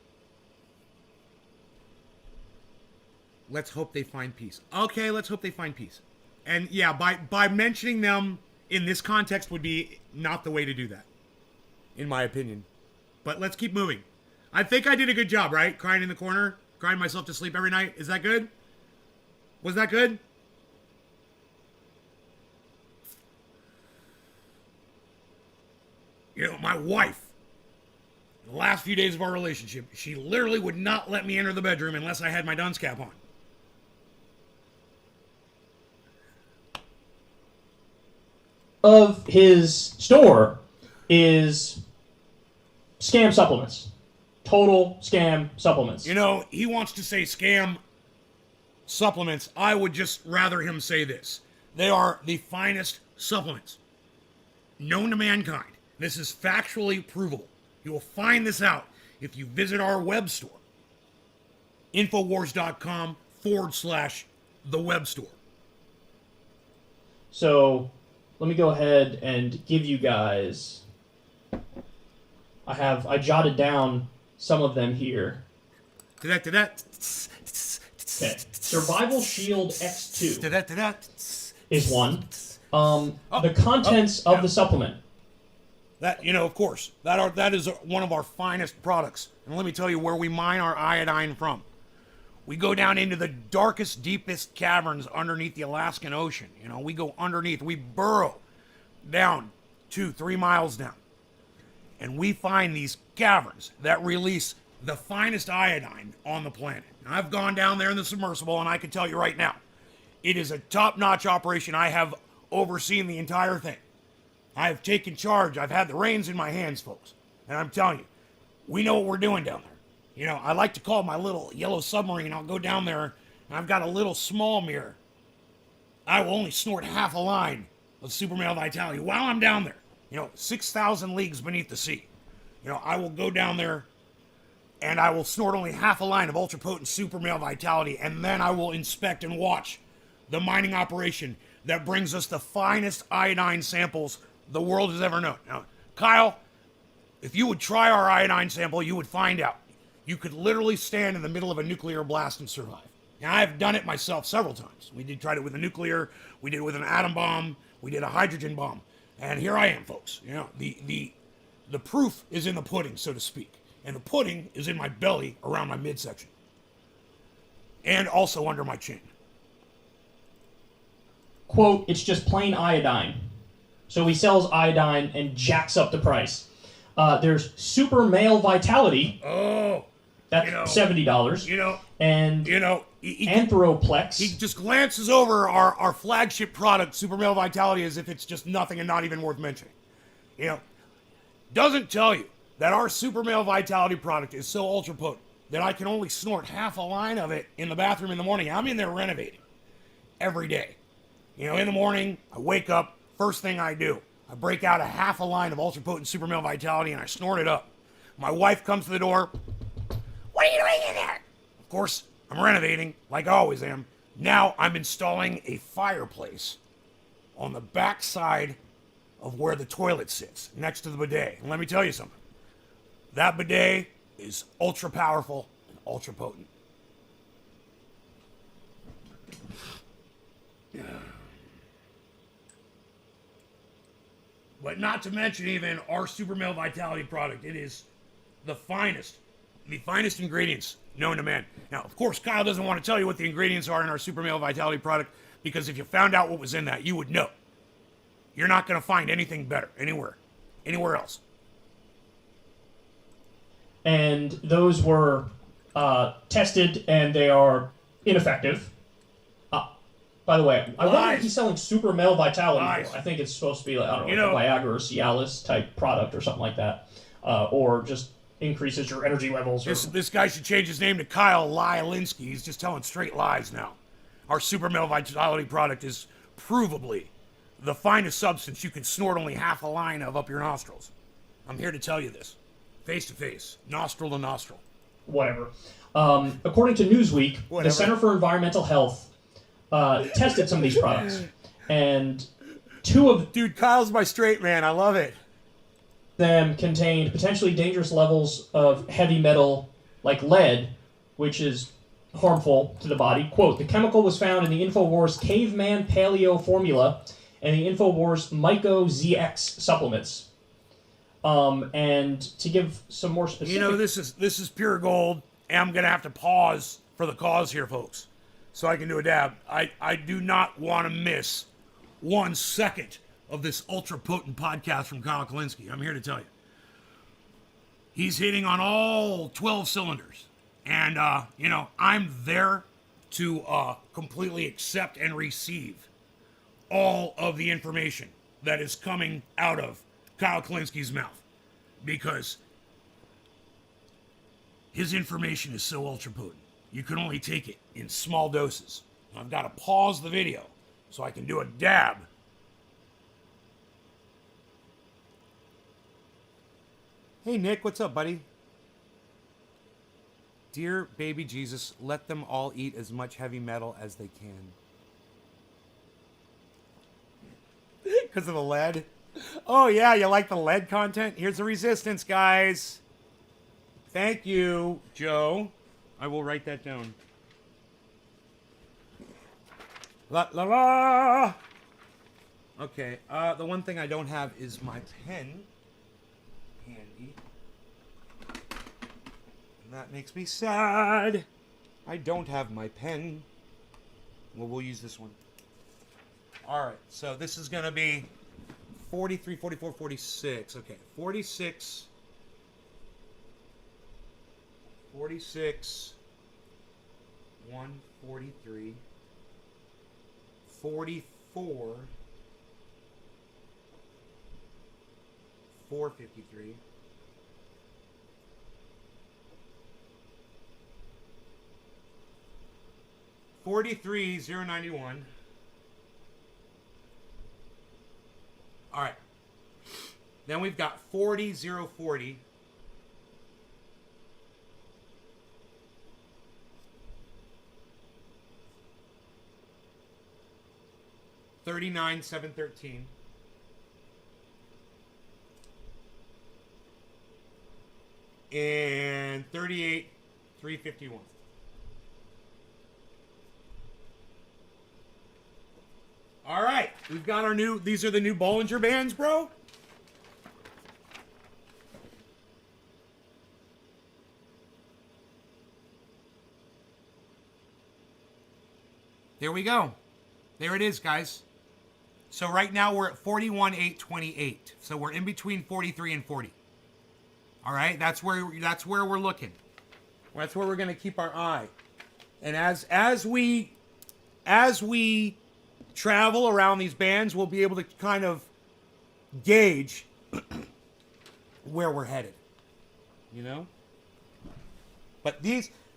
Let's hope they find peace. Okay, let's hope they find peace. And yeah, by mentioning them in this context would be not the way to do that, in my opinion. But let's keep moving. I think I did a good job, right? Crying in the corner, crying myself to sleep every night. Is that good? Was that good? You know, my wife, the last few days of our relationship, she literally would not let me enter the bedroom unless I had my dunce cap on. Of his store is scam supplements. Total scam supplements. You know, he wants to say scam supplements. I would just rather him say this. They are the finest supplements known to mankind. This is factually provable. You will find this out if you visit our web store, Infowars.com/the web store. So let me go ahead and give you guys. I jotted down some of them here. Okay. Survival Shield X2 is one. The contents of the supplement. That, you know, of course, that is one of our finest products. And let me tell you where we mine our iodine from. We go down into the darkest, deepest caverns underneath the Alaskan Ocean. You know, we go underneath. We burrow down 2-3 miles down. And we find these caverns that release the finest iodine on the planet. Now, I've gone down there in the submersible, and I can tell you right now, it is a top-notch operation. I have overseen the entire thing. I have taken charge. I've had the reins in my hands, folks. And I'm telling you, we know what we're doing down there. You know, I like to call my little yellow submarine. I'll go down there, and I've got a little small mirror. I will only snort half a line of super male vitality while I'm down there. You know, 6,000 leagues beneath the sea. You know, I will go down there, and I will snort only half a line of ultra-potent super male vitality, and then I will inspect and watch the mining operation that brings us the finest iodine samples the world has ever known. Now, Kyle, if you would try our iodine sample, you would find out. You could literally stand in the middle of a nuclear blast and survive. Now, I've done it myself several times. We tried it with a nuclear, we did it with an atom bomb, we did a hydrogen bomb. And here I am, folks. You know, the proof is in the pudding, so to speak. And the pudding is in my belly around my midsection. And also under my chin. Quote, it's just plain iodine. So he sells iodine and jacks up the price. There's super male vitality. Oh, that's $70. You know, and Anthroplex. He just glances over our flagship product, Super Male Vitality, as if it's just nothing and not even worth mentioning. You know, doesn't tell you that our Super Male Vitality product is so ultra potent that I can only snort half a line of it in the bathroom in the morning. I'm in there renovating every day. You know, in the morning, I wake up. First thing I do, I break out a half a line of ultra potent super male vitality and I snort it up. My wife comes to the door. What are you doing in there? Of course, I'm renovating, like I always am. Now I'm installing a fireplace on the back side of where the toilet sits, next to the bidet. And let me tell you something. That bidet is ultra powerful and ultra potent. But not to mention even our Super Male Vitality product. It is the finest ingredients known to man. Now, of course, Kyle doesn't want to tell you what the ingredients are in our Super Male Vitality product, because if you found out what was in that, you would know. You're not going to find anything better anywhere else. And those were tested, and they are ineffective. By the way, I wonder if he's selling super male vitality for. I think it's supposed to be, like, I don't know, like a Viagra or Cialis type product or something like that. Or just increases your energy levels. This guy should change his name to Kyle Lialinsky. He's just telling straight lies now. Our Super Male Vitality product is provably the finest substance you can snort only half a line of up your nostrils. I'm here to tell you this. Face to face. Nostril to nostril. Whatever. According to Newsweek, the Center for Environmental Health tested some of these products, and Dude, Kyle's my straight man. I love it. Them contained potentially dangerous levels of heavy metal like lead, which is harmful to the body. Quote, the chemical was found in the InfoWars Caveman Paleo formula and the InfoWars Myco ZX supplements. And to give some more specific... You know, this is pure gold, and I'm going to have to pause for the cause here, folks, so I can do a dab. I do not want to miss 1 second of this ultra-potent podcast from Kyle Kalinske. I'm here to tell you. He's hitting on all 12 cylinders. And, you know, I'm there to completely accept and receive all of the information that is coming out of Kyle Kalinske's mouth. Because his information is so ultra potent. You can only take it in small doses. I've got to pause the video so I can do a dab. Hey, Nick, what's up, buddy? Dear baby Jesus, let them all eat as much heavy metal as they can. Because of the lead? Oh, yeah, you like the lead content? Here's the resistance, guys. Thank you, Joe. I will write that down. La la la! Okay, the one thing I don't have is my pen handy. And that makes me sad. I don't have my pen. Well, we'll use this one. Alright, so this is going to be 43, 44, 46. Okay, 46. 46. 143. 44. 453. 43,091. All right. Then we've got 40,040. 39,713. And 38,351. All right, we've got our new, these are the new Bollinger Bands, bro. There we go. There it is, guys. So right now we're at 41,828. So we're in between 43 and 40. All right, that's where we're looking. That's where we're going to keep our eye. And as we travel around these bands, we'll be able to kind of gauge where we're headed. You know? But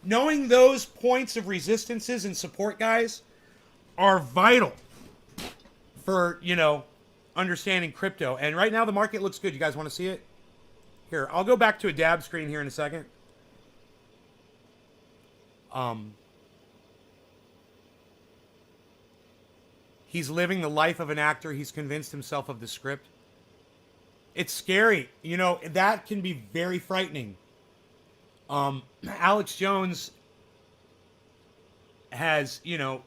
knowing those points of resistances and support, guys, are vital for, you know, understanding crypto. And right now the market looks good. You guys want to see it? Here, I'll go back to a dab screen here in a second. He's living the life of an actor. He's convinced himself of the script. It's scary. You know, that can be very frightening. Alex Jones has, you know,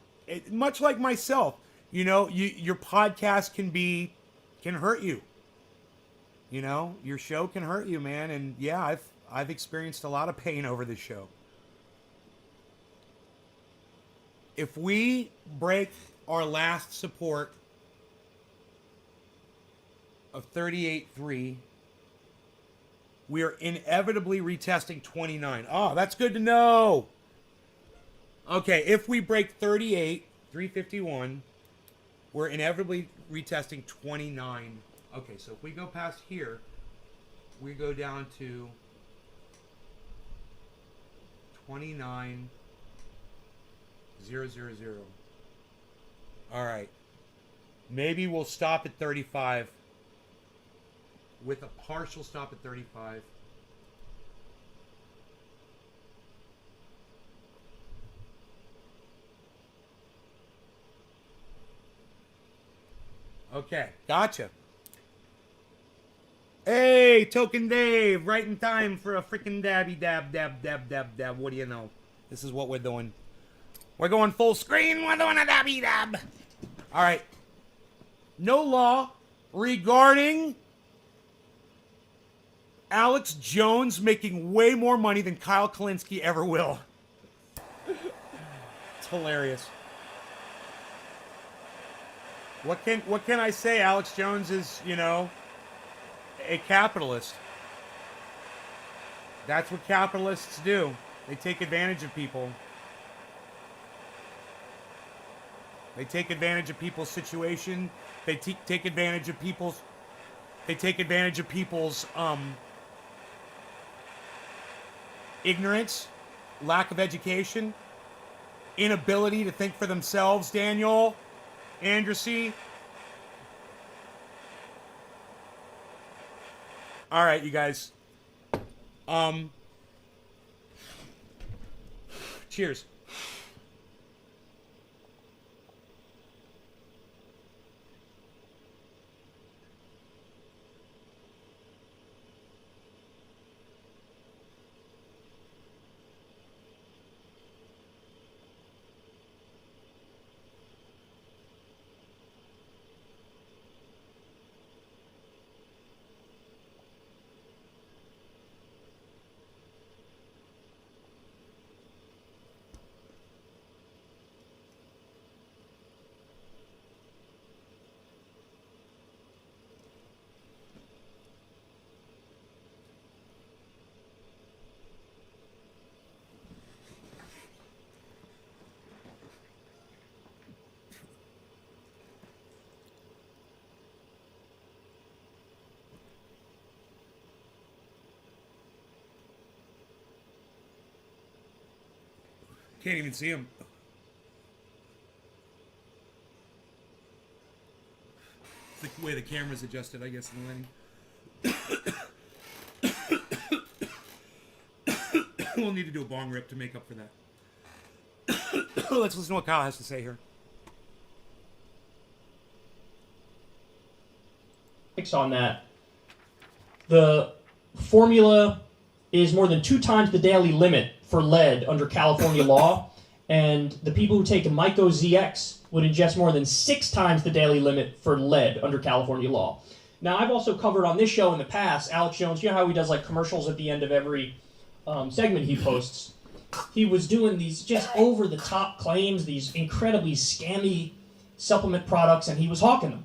much like myself, you know, your podcast can hurt you. You know, your show can hurt you, man. And yeah, I've experienced a lot of pain over this show. If we break our last support of 38.3, we are inevitably retesting 29. Oh, that's good to know. Okay, if we break 38,351, we're inevitably retesting 29. Okay, so if we go past here, we go down to 29,000. All right. Maybe we'll stop at 35 with a partial stop at 35. Okay, gotcha. Hey, Token Dave, right in time for a freaking dabby dab. What do you know? This is what we're doing. We're going full screen. We're doing a dub-dub. All right. No law regarding Alex Jones making way more money than Kyle Kalinske ever will. It's hilarious. What can I say? Alex Jones is, you know, a capitalist. That's what capitalists do. They take advantage of people. They take advantage of people's situation. They take advantage of people's. They take advantage of people's ignorance, lack of education, inability to think for themselves. Daniel, Andressy. All right, you guys. Cheers. Can't even see him. It's the way the camera's adjusted, I guess, in the lighting. We'll need to do a bong rip to make up for that. Let's listen to what Kyle has to say here. On that, the formula is more than 2 times the daily limit for lead under California law, and the people who take MycoZX would ingest more than 6 times the daily limit for lead under California law. Now, I've also covered on this show in the past, Alex Jones, you know how he does like commercials at the end of every segment he posts? He was doing these just over-the-top claims, these incredibly scammy supplement products, and he was hawking them.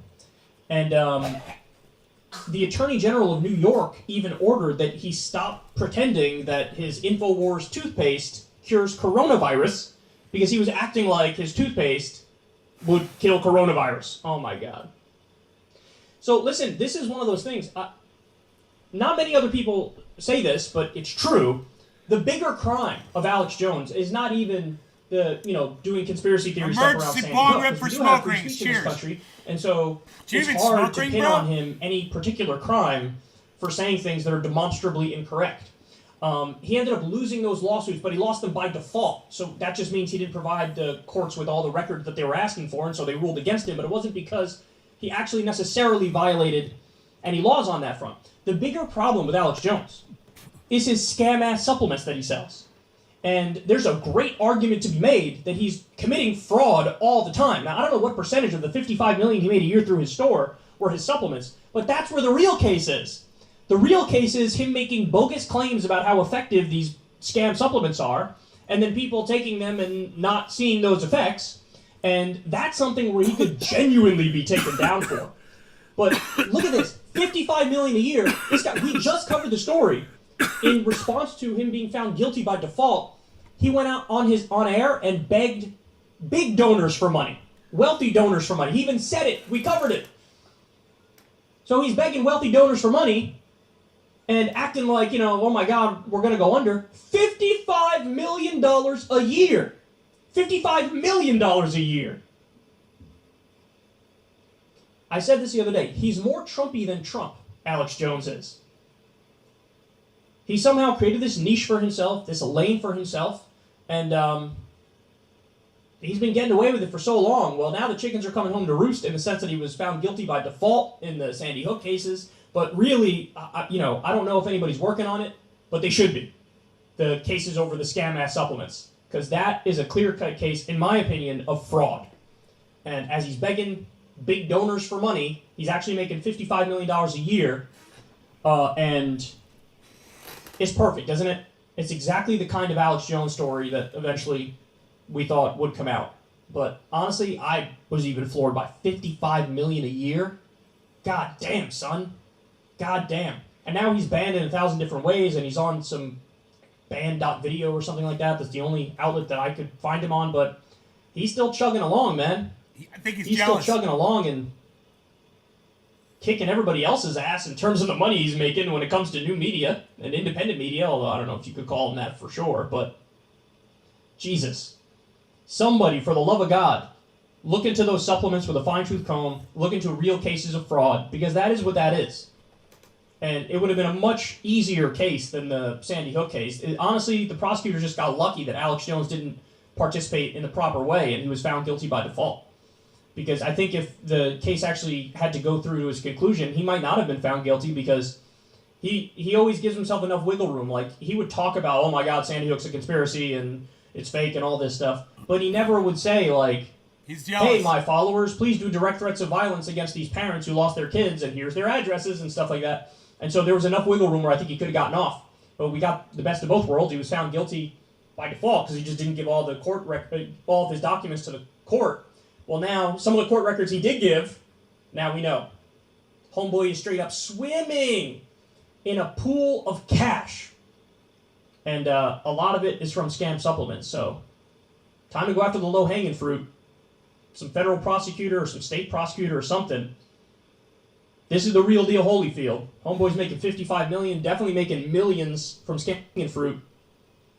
And the Attorney General of New York even ordered that he stop pretending that his InfoWars toothpaste cures coronavirus because he was acting like his toothpaste would kill coronavirus. Oh my God. So listen, this is one of those things. Not many other people say this, but it's true. The bigger crime of Alex Jones is not even the, you know, doing conspiracy theory stuff around Sandy Hook, because we do have free speech in this country, and so it's hard to pin on him any particular crime for saying things that are demonstrably incorrect. He ended up losing those lawsuits, but he lost them by default, so that just means he didn't provide the courts with all the records that they were asking for, and so they ruled against him, but it wasn't because he actually necessarily violated any laws on that front. The bigger problem with Alex Jones is his scam-ass supplements that he sells. And there's a great argument to be made that he's committing fraud all the time. Now, I don't know what percentage of the $55 million he made a year through his store were his supplements, but that's where the real case is. The real case is him making bogus claims about how effective these scam supplements are, and then people taking them and not seeing those effects, and that's something where he could genuinely be taken down for. But look at this, $55 million a year. This guy, we just covered the story. In response to him being found guilty by default, he went out on air and begged big donors for money, wealthy donors for money. He even said it. We covered it. So he's begging wealthy donors for money and acting like, you know, oh my God, we're going to go under. $55 million a year. $55 million a year. I said this the other day. He's more Trumpy than Trump, Alex Jones is. He somehow created this niche for himself, this lane for himself, and he's been getting away with it for so long. Well, now the chickens are coming home to roost in the sense that he was found guilty by default in the Sandy Hook cases, but really, you know, I don't know if anybody's working on it, but they should be. The cases over the scam-ass supplements. because that is a clear-cut case, in my opinion, of fraud. And as he's begging big donors for money, he's actually making $55 million a year, and it's perfect, isn't it? It's exactly the kind of Alex Jones story that eventually we thought would come out. But honestly, I was even floored by $55 million a year. God damn, son. God damn. And now he's banned in 1,000 different ways, and he's on some banned.video or something like that. That's the only outlet that I could find him on, but he's still chugging along, man. I think he's jealous. Still chugging along and kicking everybody else's ass in terms of the money he's making when it comes to new media and independent media, although I don't know if you could call him that for sure, but Jesus. Somebody, for the love of God, look into those supplements with a fine-tooth comb, look into real cases of fraud, because that is what that is. And it would have been a much easier case than the Sandy Hook case. Honestly, the prosecutors just got lucky that Alex Jones didn't participate in the proper way and he was found guilty by default. Because I think if the case actually had to go through to its conclusion, he might not have been found guilty because he always gives himself enough wiggle room. Like, he would talk about, oh my God, Sandy Hook's a conspiracy and it's fake and all this stuff. But he never would say, like, he's jealous. Hey, my followers, please do direct threats of violence against these parents who lost their kids and here's their addresses and stuff like that. And so there was enough wiggle room where I think he could have gotten off. But we got the best of both worlds. He was found guilty by default because he just didn't give all the all of his documents to the court. Well, now, some of the court records he did give, now we know. Homeboy is straight up swimming in a pool of cash. And a lot of it is from scam supplements. So, time to go after the low-hanging fruit. Some federal prosecutor or some state prosecutor or something. This is the real deal Holyfield. Homeboy's making $55 million, definitely making millions from scamming fruit.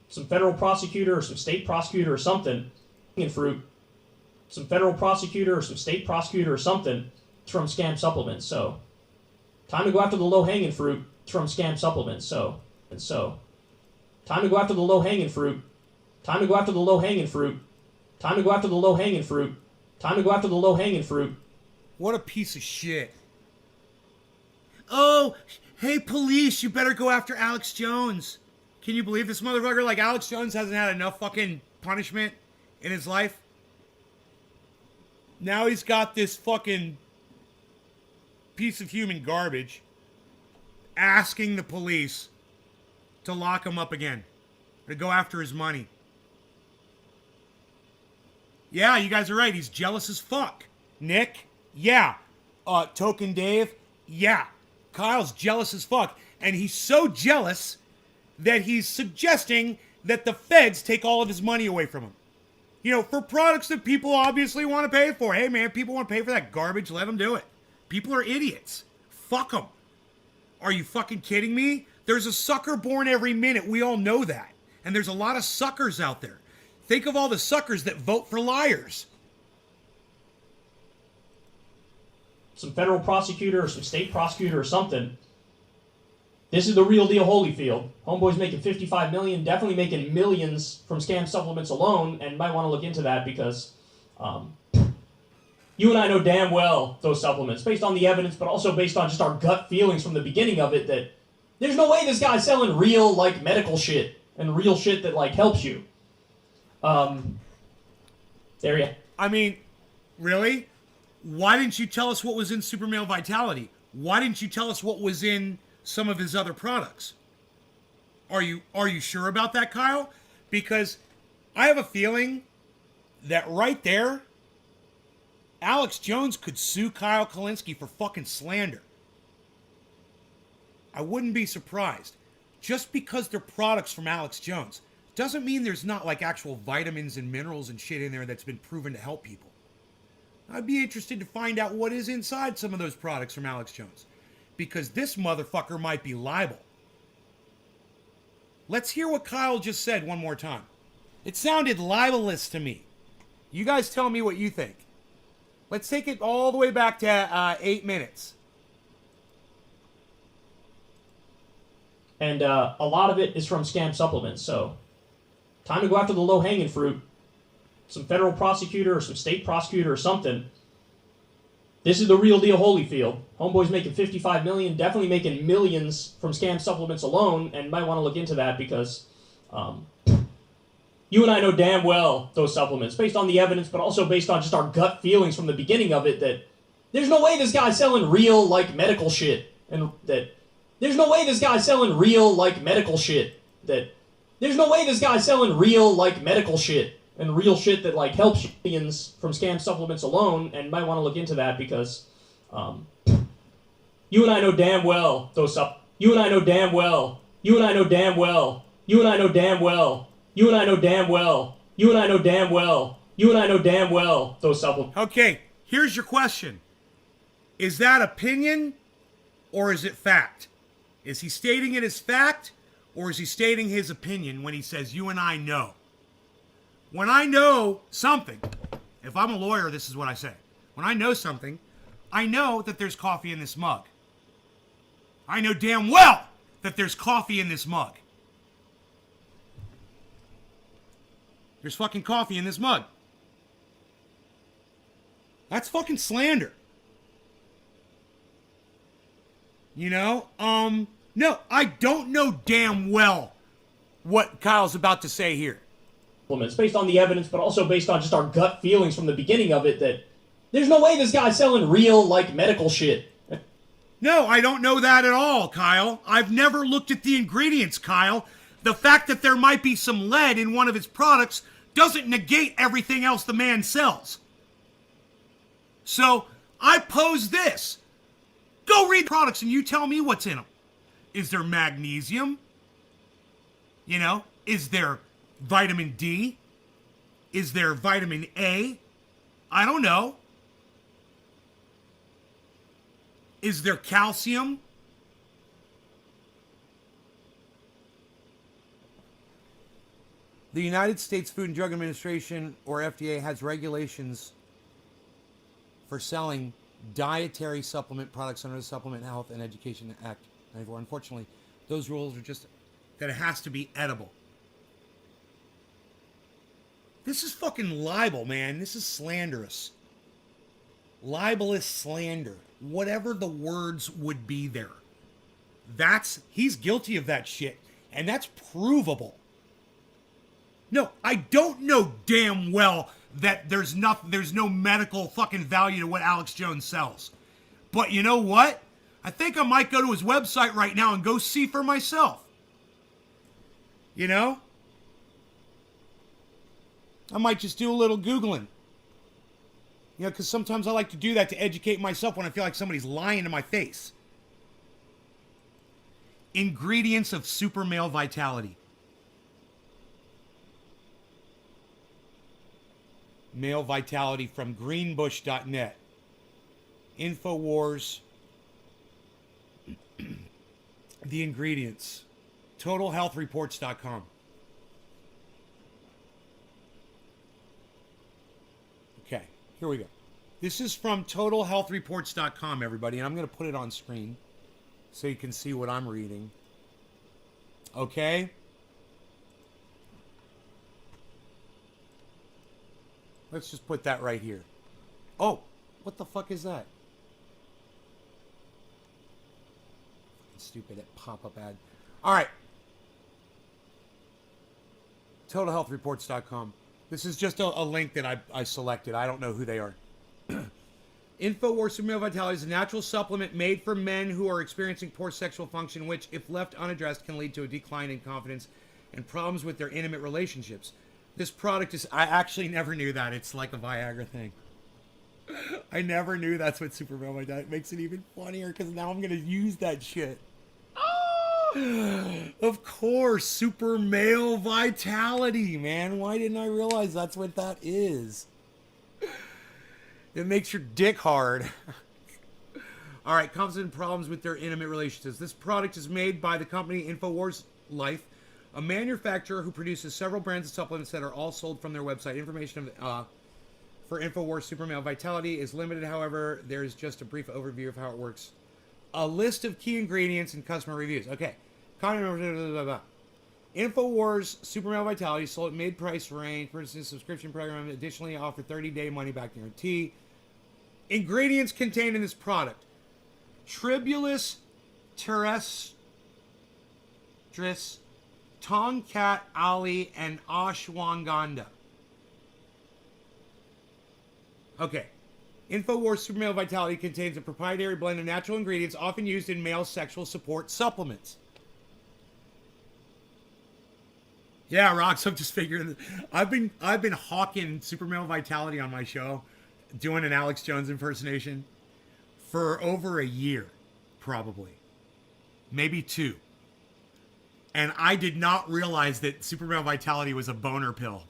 Some federal prosecutor or some state prosecutor or something. Fruit. Some federal prosecutor or some state prosecutor or something from scam supplements. So, time to go after the low-hanging fruit from scam supplements. So, time to go after the low-hanging fruit. Time to go after the low-hanging fruit. Time to go after the low-hanging fruit. Time to go after the low-hanging fruit. What a piece of shit. Oh, hey police, you better go after Alex Jones. Can you believe this motherfucker? Like, Alex Jones hasn't had enough fucking punishment in his life. Now he's got this fucking piece of human garbage asking the police to lock him up again, to go after his money. Yeah, you guys are right. He's jealous as fuck. Nick? Yeah. Token Dave? Yeah. Kyle's jealous as fuck. And he's so jealous that he's suggesting that the feds take all of his money away from him. You know, for products that people obviously want to pay for. Hey, man, people want to pay for that garbage. Let them do it. People are idiots. Fuck them. Are you fucking kidding me? There's a sucker born every minute. We all know that. And there's a lot of suckers out there. Think of all the suckers that vote for liars. Some federal prosecutor or some state prosecutor or something. This is the real deal Holyfield. Homeboy's making $55 million, definitely making millions from scam supplements alone, and might want to look into that because you and I know damn well those supplements, based on the evidence, but also based on just our gut feelings from the beginning of it, that there's no way this guy's selling real, like, medical shit and real shit that, like, helps you. There you. I mean, really? Why didn't you tell us what was in Super Male Vitality? Why didn't you tell us what was in some of his other products? Are you sure about that, Kyle? Because I have a feeling that right there, Alex Jones could sue Kyle Kalinske for fucking slander. I wouldn't be surprised. Just because they're products from Alex Jones doesn't mean there's not, like, actual vitamins and minerals and shit in there that's been proven to help people. I'd be interested to find out what is inside some of those products from Alex Jones, because this motherfucker might be liable. Let's hear what Kyle just said one more time. It sounded libelous to me. You guys tell me what you think. Let's take it all the way back to 8 minutes. And a lot of it is from scam supplements, so time to go after the low-hanging fruit. Some federal prosecutor or some state prosecutor or something. This is the real deal Holyfield. Homeboy's making $55 million, definitely making millions from scam supplements alone, and might want to look into that because You and I know damn well those supplements, based on the evidence, but also based on just our gut feelings from the beginning of it, that there's no way this guy's selling real, like, medical shit. And that there's no way this guy's selling real, like, medical shit. That there's no way this guy's selling real, like, medical shit. And real shit that, like, helps millions from scam supplements alone. And you might want to look into that because you and I know damn well those you and I know damn well. You and I know damn well. You and I know damn well. You and I know damn well. You and I know damn well. You and I know damn well those supplements. Okay, here's your question. Is that opinion or is it fact? Is he stating it as fact or is he stating his opinion when he says you and I know? When I know something, if I'm a lawyer, this is what I say. When I know something, I know that there's coffee in this mug. I know damn well that there's coffee in this mug. There's fucking coffee in this mug. That's fucking slander. You know? No, I don't know damn well what Kyle's about to say here. Based on the evidence, but also based on just our gut feelings from the beginning of it, that there's no way this guy's selling real, like, medical shit. No, I don't know that at all, Kyle. I've never looked at the ingredients, Kyle. The fact that there might be some lead in one of his products doesn't negate everything else the man sells. So, I pose this. Go read the products and you tell me what's in them. Is there magnesium? You know, is there vitamin D? Is there vitamin A? I don't know. Is there calcium? The United States Food and Drug Administration, or FDA, has regulations for selling dietary supplement products under the Supplement Health and Education Act 94. Unfortunately, those rules are just that it has to be edible. This is fucking libel, man. This is slanderous. Libelous slander. Whatever the words would be there. He's guilty of that shit. And that's provable. No, I don't know damn well that there's no medical fucking value to what Alex Jones sells. But you know what? I think I might go to his website right now and go see for myself. You know? I might just do a little Googling. You know, because sometimes I like to do that to educate myself when I feel like somebody's lying to my face. Ingredients of super male vitality. Male vitality from greenbush.net. Infowars. The ingredients. TotalHealthReports.com. Okay, here we go. This is from TotalHealthReports.com, everybody, and I'm going to put it on screen so you can see what I'm reading. Okay? Let's just put that right here. Oh, what the fuck is that? Stupid pop-up ad. All right. TotalHealthReports.com. This is just a link that I selected. I don't know who they are. InfoWars Super Male Vitality is a natural supplement made for men who are experiencing poor sexual function, which, if left unaddressed, can lead to a decline in confidence and problems with their intimate relationships. This product is... I actually never knew that. It's like a Viagra thing. I never knew that's what Super Male Vitality... It makes it even funnier because now I'm going to use that shit. Of course, Super Male Vitality, man. Why didn't I realize that's what that is? It makes your dick hard. All right, constant problems with their intimate relationships. This product is made by the company InfoWars Life, a manufacturer who produces several brands of supplements that are all sold from their website. Information for InfoWars Super Male Vitality is limited, however, there's just a brief overview of how it works. A list of key ingredients and customer reviews. Okay. InfoWars Super Male Vitality sold at mid-price range, purchasing subscription program, additionally offer 30-day money-back guarantee. Ingredients contained in this product: Tribulus terrestris, Tongkat Ali and ashwagandha. Okay. InfoWars Super Male Vitality contains a proprietary blend of natural ingredients often used in male sexual support supplements. Yeah, Rox, I'm just figuring. I've been hawking Super Male Vitality on my show, doing an Alex Jones impersonation for over a year, probably, maybe 2. And I did not realize that Super Male Vitality was a boner pill.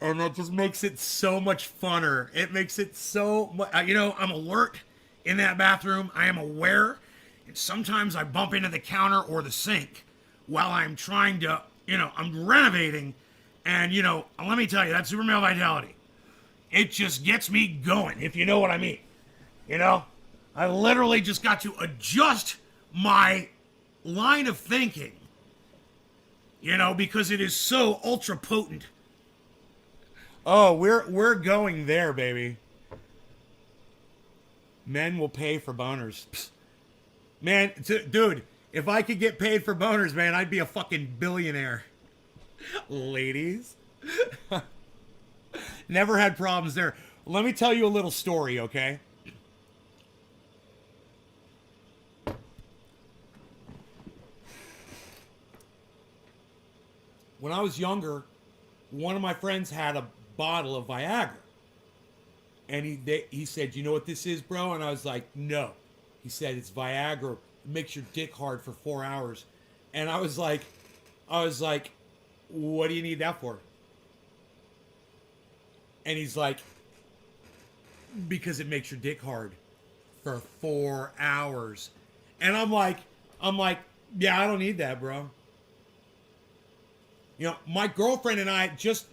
And that just makes it so much funner. It makes it so much, I'm alert in that bathroom. I am aware. And sometimes I bump into the counter or the sink while I'm trying to, I'm renovating. And, let me tell you, that Super Male Vitality, it just gets me going, if you know what I mean. I literally just got to adjust my line of thinking, because it is so ultra potent. Oh, we're going there, baby. Men will pay for boners. Psst. Man, dude, if I could get paid for boners, man, I'd be a fucking billionaire. Ladies. Never had problems there. Let me tell you a little story, okay? When I was younger, one of my friends had a bottle of Viagra. And he said, "You know what this is, bro?" And I was like, "No." He said, "It's Viagra. It makes your dick hard for 4 hours." And I was like, "What do you need that for?" And he's like, "Because it makes your dick hard for 4 hours." And I'm like, "Yeah, I don't need that, bro." My girlfriend and I just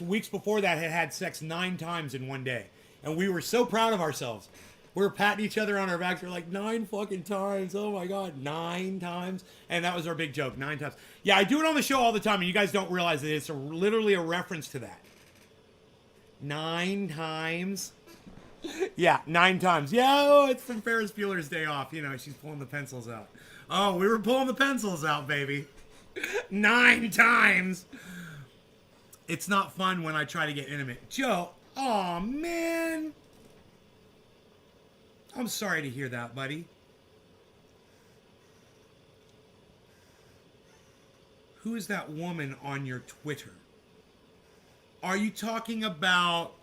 weeks before that had sex 9 times in one day. And we were so proud of ourselves. We were patting each other on our backs. We're like, 9 fucking times. Oh my God, 9 times. And that was our big joke, 9 times. Yeah, I do it on the show all the time, and you guys don't realize that it's literally a reference to that. 9 times. Yeah, 9 times. Yeah, it's from Ferris Bueller's Day Off. She's pulling the pencils out. Oh, we were pulling the pencils out, baby. 9 times. It's not fun when I try to get intimate. Joe, oh man. I'm sorry to hear that, buddy. Who is that woman on your Twitter? Are you talking about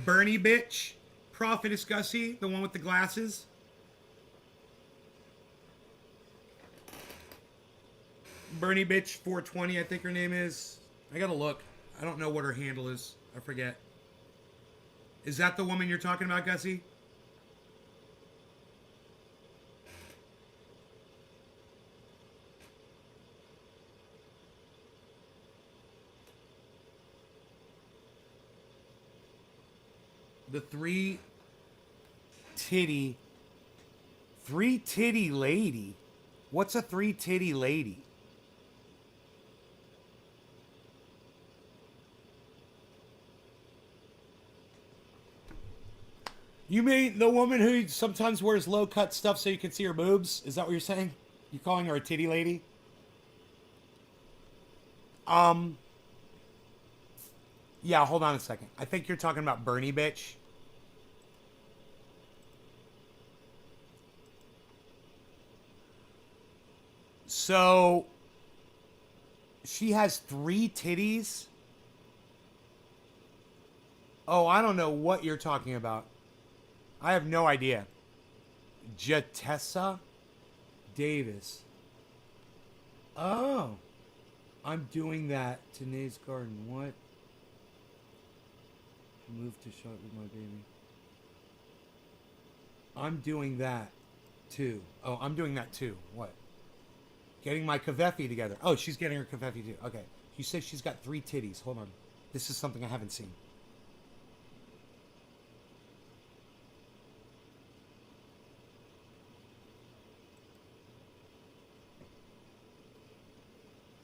Bernie bitch? Prophetess Gussie? The one with the glasses? Bernie bitch 420, I think her name is. I gotta look. I don't know what her handle is. I forget. Is that the woman you're talking about, Gussie? The three titty lady? What's a 3 titty lady? You mean the woman who sometimes wears low-cut stuff so you can see her boobs? Is that what you're saying? You calling her a titty lady? Yeah, hold on a second. I think you're talking about Bernie bitch. So, she has 3 titties? Oh, I don't know what you're talking about. I have no idea. Jatessa Davis. Oh. I'm doing that. Tanae's Garden. What? Moved to shot with my baby. I'm doing that too. Oh, I'm doing that too. What? Getting my Kaveffi together. Oh, she's getting her Kaveffi too. Okay. You said she's got 3 titties. Hold on. This is something I haven't seen.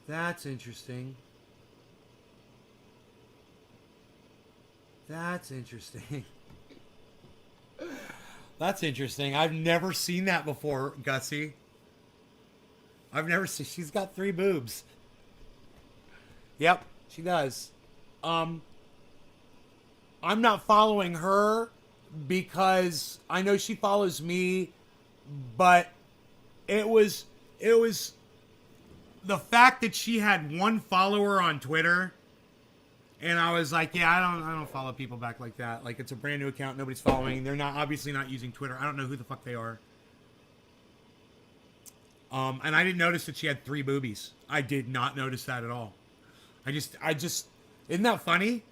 That's interesting. That's interesting. That's interesting. I've never seen that before, Gussie. I've never seen. She's got 3 boobs. Yep, she does. I'm not following her because I know she follows me, but it was the fact that she had 1 follower on Twitter, and I was like, yeah, I don't follow people back like that. Like, it's a brand new account, nobody's following. They're not obviously not using Twitter. I don't know who the fuck they are. And I didn't notice that she had 3 boobies. I did not notice that at all. I just, isn't that funny?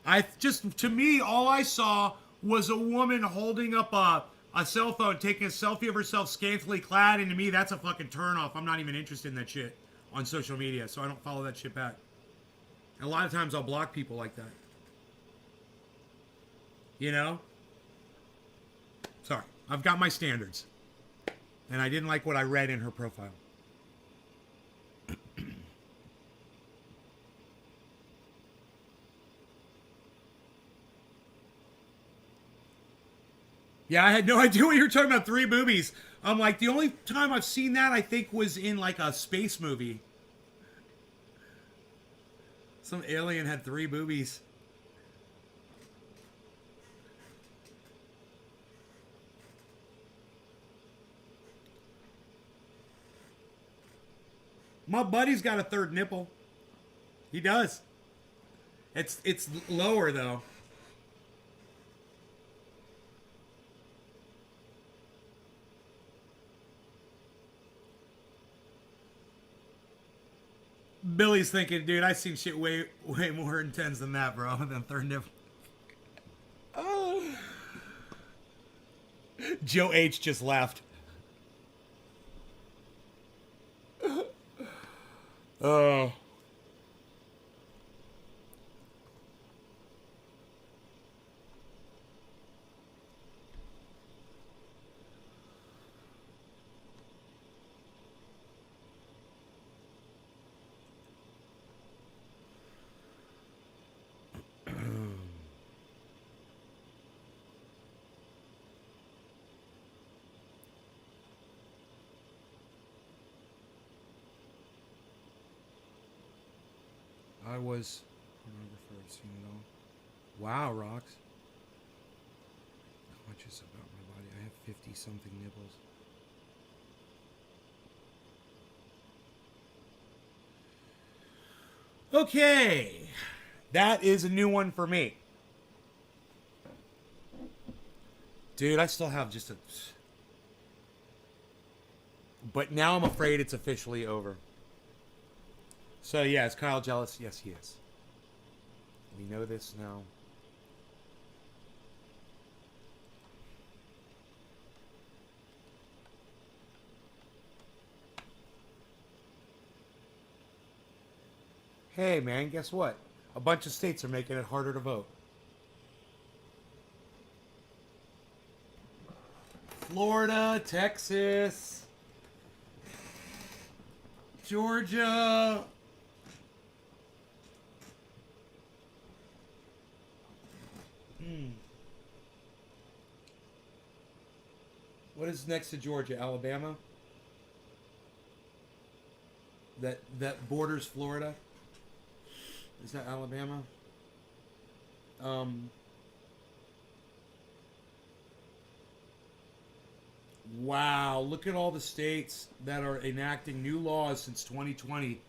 To me, all I saw was a woman holding up a cell phone, taking a selfie of herself scantily clad, and to me, that's a fucking turnoff. I'm not even interested in that shit on social media, so I don't follow that shit back. And a lot of times I'll block people like that. You know? Sorry. I've got my standards. And I didn't like what I read in her profile. Yeah, I had no idea what you were talking about. 3 boobies. I'm like, the only time I've seen that, I think, was in like a space movie. Some alien had 3 boobies. My buddy's got a 3rd nipple. He does. It's lower though. Billy's thinking, dude, I've seen shit way more intense than that, bro. Than 3rd nipple. Oh. Joe H just left. Oh. I was pornographer. I've seen it all. Wow, Rocks. Conscious about my body. I have 50 something nipples. Okay. That is a new one for me. Dude, I still have just a... But now I'm afraid it's officially over. So, yeah, is Kyle jealous? Yes, he is. We know this now. Hey, man, guess what? A bunch of states are making it harder to vote. Florida, Texas, Georgia. What is next to Georgia? Alabama? That borders Florida? Is that Alabama? Wow, look at all the states that are enacting new laws since 2020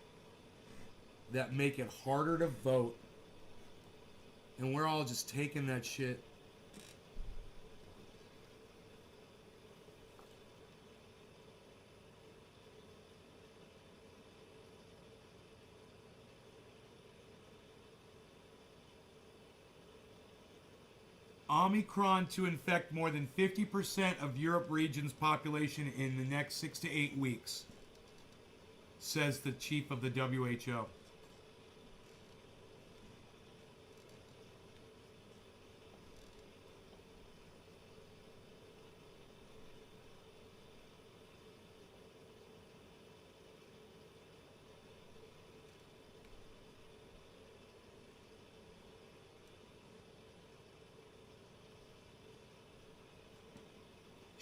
that make it harder to vote. And we're all just taking that shit. Omicron to infect more than 50% of Europe region's population in the next 6 to 8 weeks, says the chief of the WHO.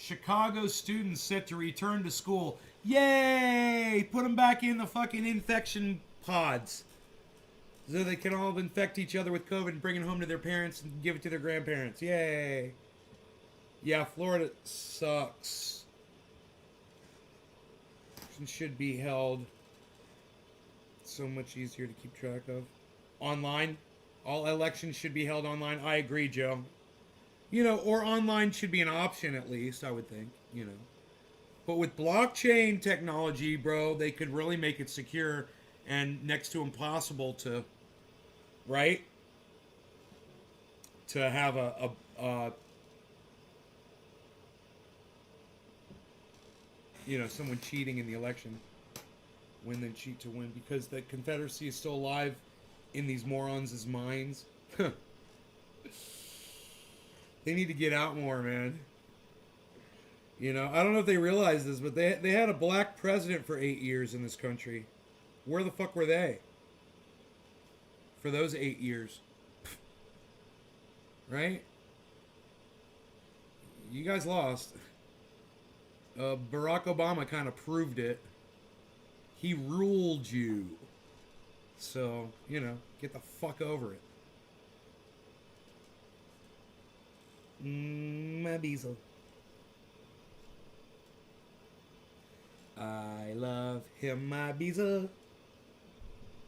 Chicago students set to return to school. Yay! Put them back in the fucking infection pods. So they can all infect each other with COVID and bring it home to their parents and give it to their grandparents. Yay! Yeah, Florida sucks. It should be held so much easier to keep track of. Online. All elections should be held online. I agree, Joe. You know, or online should be an option at least, I would think, you know. But with blockchain technology, bro, they could really make it secure and next to impossible to, right? To have a you know, someone cheating in the election. Win then cheat to win. Because the Confederacy is still alive in these morons' minds. They need to get out more, man. You know, I don't know if they realize this, but they had a black president for 8 years in this country. Where the fuck were they? For those 8 years. Right? You guys lost. Barack Obama kind of proved it. He ruled you. So, you know, get the fuck over it. My Beazle. I love him, my Beazle.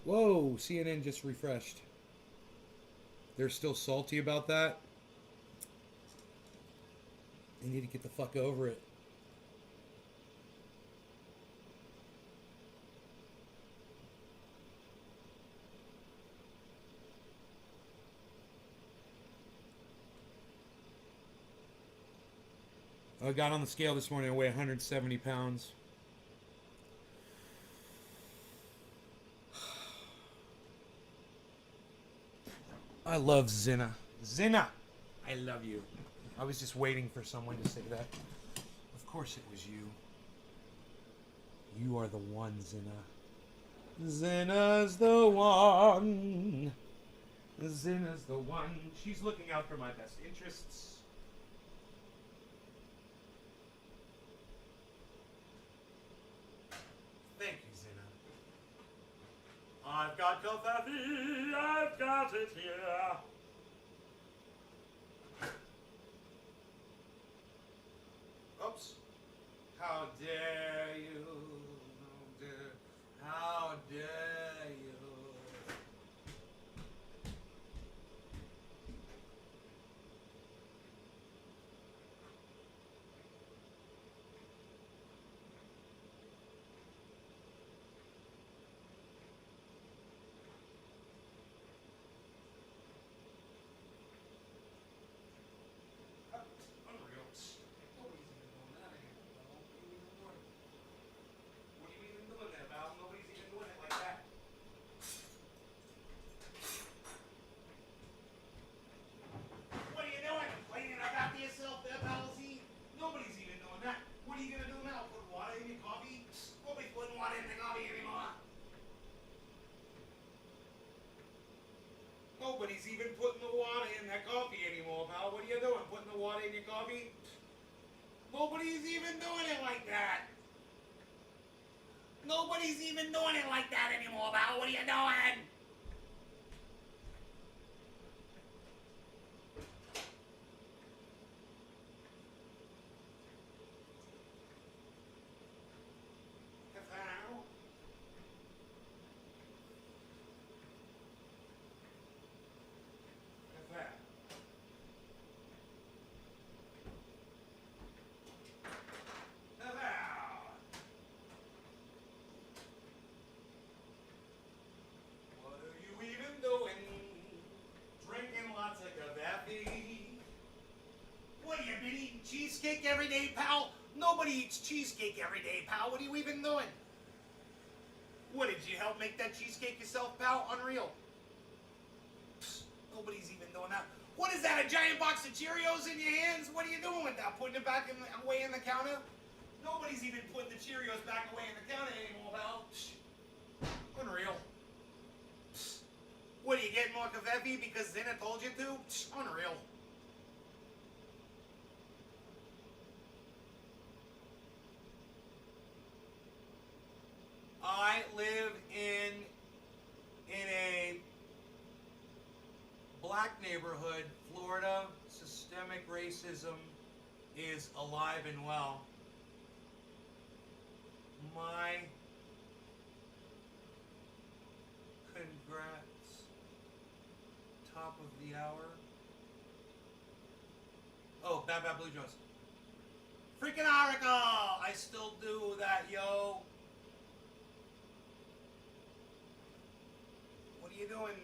Whoa, CNN just refreshed. They're still salty about that. They need to get the fuck over it. I got on the scale this morning. I weigh 170 pounds. I love Zinna. Zinna! I love you. I was just waiting for someone to say that. Of course it was you. You are the one, Zinna. Zinna's the one. Zinna's the one. She's looking out for my best interests. Thank you, Zinna. I've got coffee, I've got it here. Oops. How dare you? How dare you? Nobody's even putting the water in that coffee anymore, pal. What are you doing? Putting the water in your coffee? Nobody's even doing it like that. Nobody's even doing it like that anymore, pal. What are you doing? What, you been eating cheesecake every day, pal? Nobody eats cheesecake every day, pal. What are you even doing? What, did you help make that cheesecake yourself, pal? Unreal. Psst, nobody's even doing that. What is that, a giant box of Cheerios in your hands? What are you doing with that? Putting it back away in the counter? Nobody's even putting the Cheerios back away in the counter anymore, pal. Psst. Unreal. Psst. What, are you getting more kafefe because Zinna told you to? Psst. Unreal. I live in a black neighborhood, Florida. Systemic racism is alive and well. My congrats. Top of the hour. Oh, Bad Bad Blue Jones. Freaking article! I still do that, yo. What are you doing?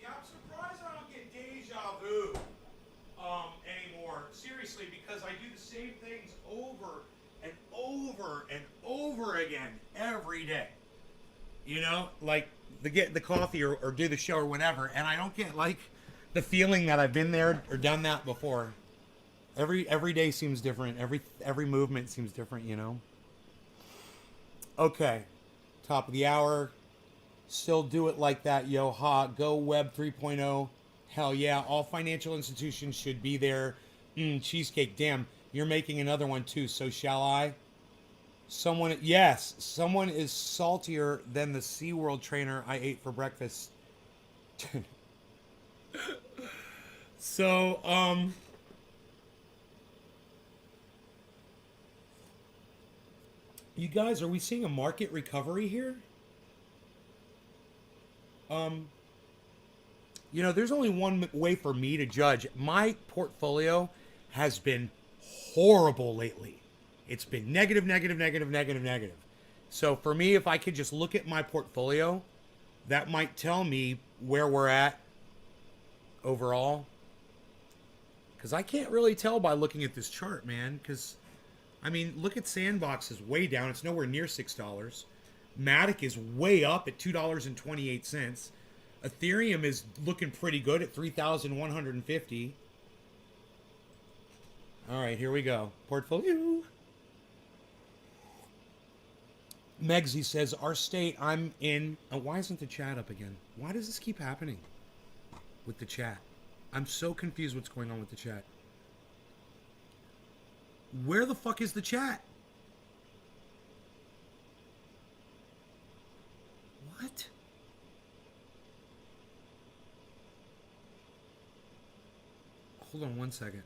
Yeah, I'm surprised I don't get deja vu anymore. Seriously, because I do the same things over and over and over again every day. You know, like get the coffee or do the show or whatever, and I don't get like the feeling that I've been there or done that before. Every day seems different. Every movement seems different. You know. Okay, top of the hour. Still do it like that, yo. Ha. Go Web 3.0. Hell yeah. All financial institutions should be there. Cheesecake. Damn. You're making another one too. So shall I? Someone. Yes. Someone is saltier than the SeaWorld trainer I ate for breakfast. So, you guys, are we seeing a market recovery here? You know, there's only one way for me to judge. My portfolio has been horrible lately. It's been negative, negative, negative, negative, negative. So for me, if I could just look at my portfolio, that might tell me where we're at overall. Because I can't really tell by looking at this chart, man. Because, I mean, look at Sandbox is way down. It's nowhere near $6. Matic is way up at $2.28. Ethereum is looking pretty good at 3,150. All right, here we go. Portfolio. Megsy says, our state, I'm in. Oh, why isn't the chat up again? Why does this keep happening with the chat? I'm so confused what's going on with the chat. Where the fuck is the chat? What? Hold on one second.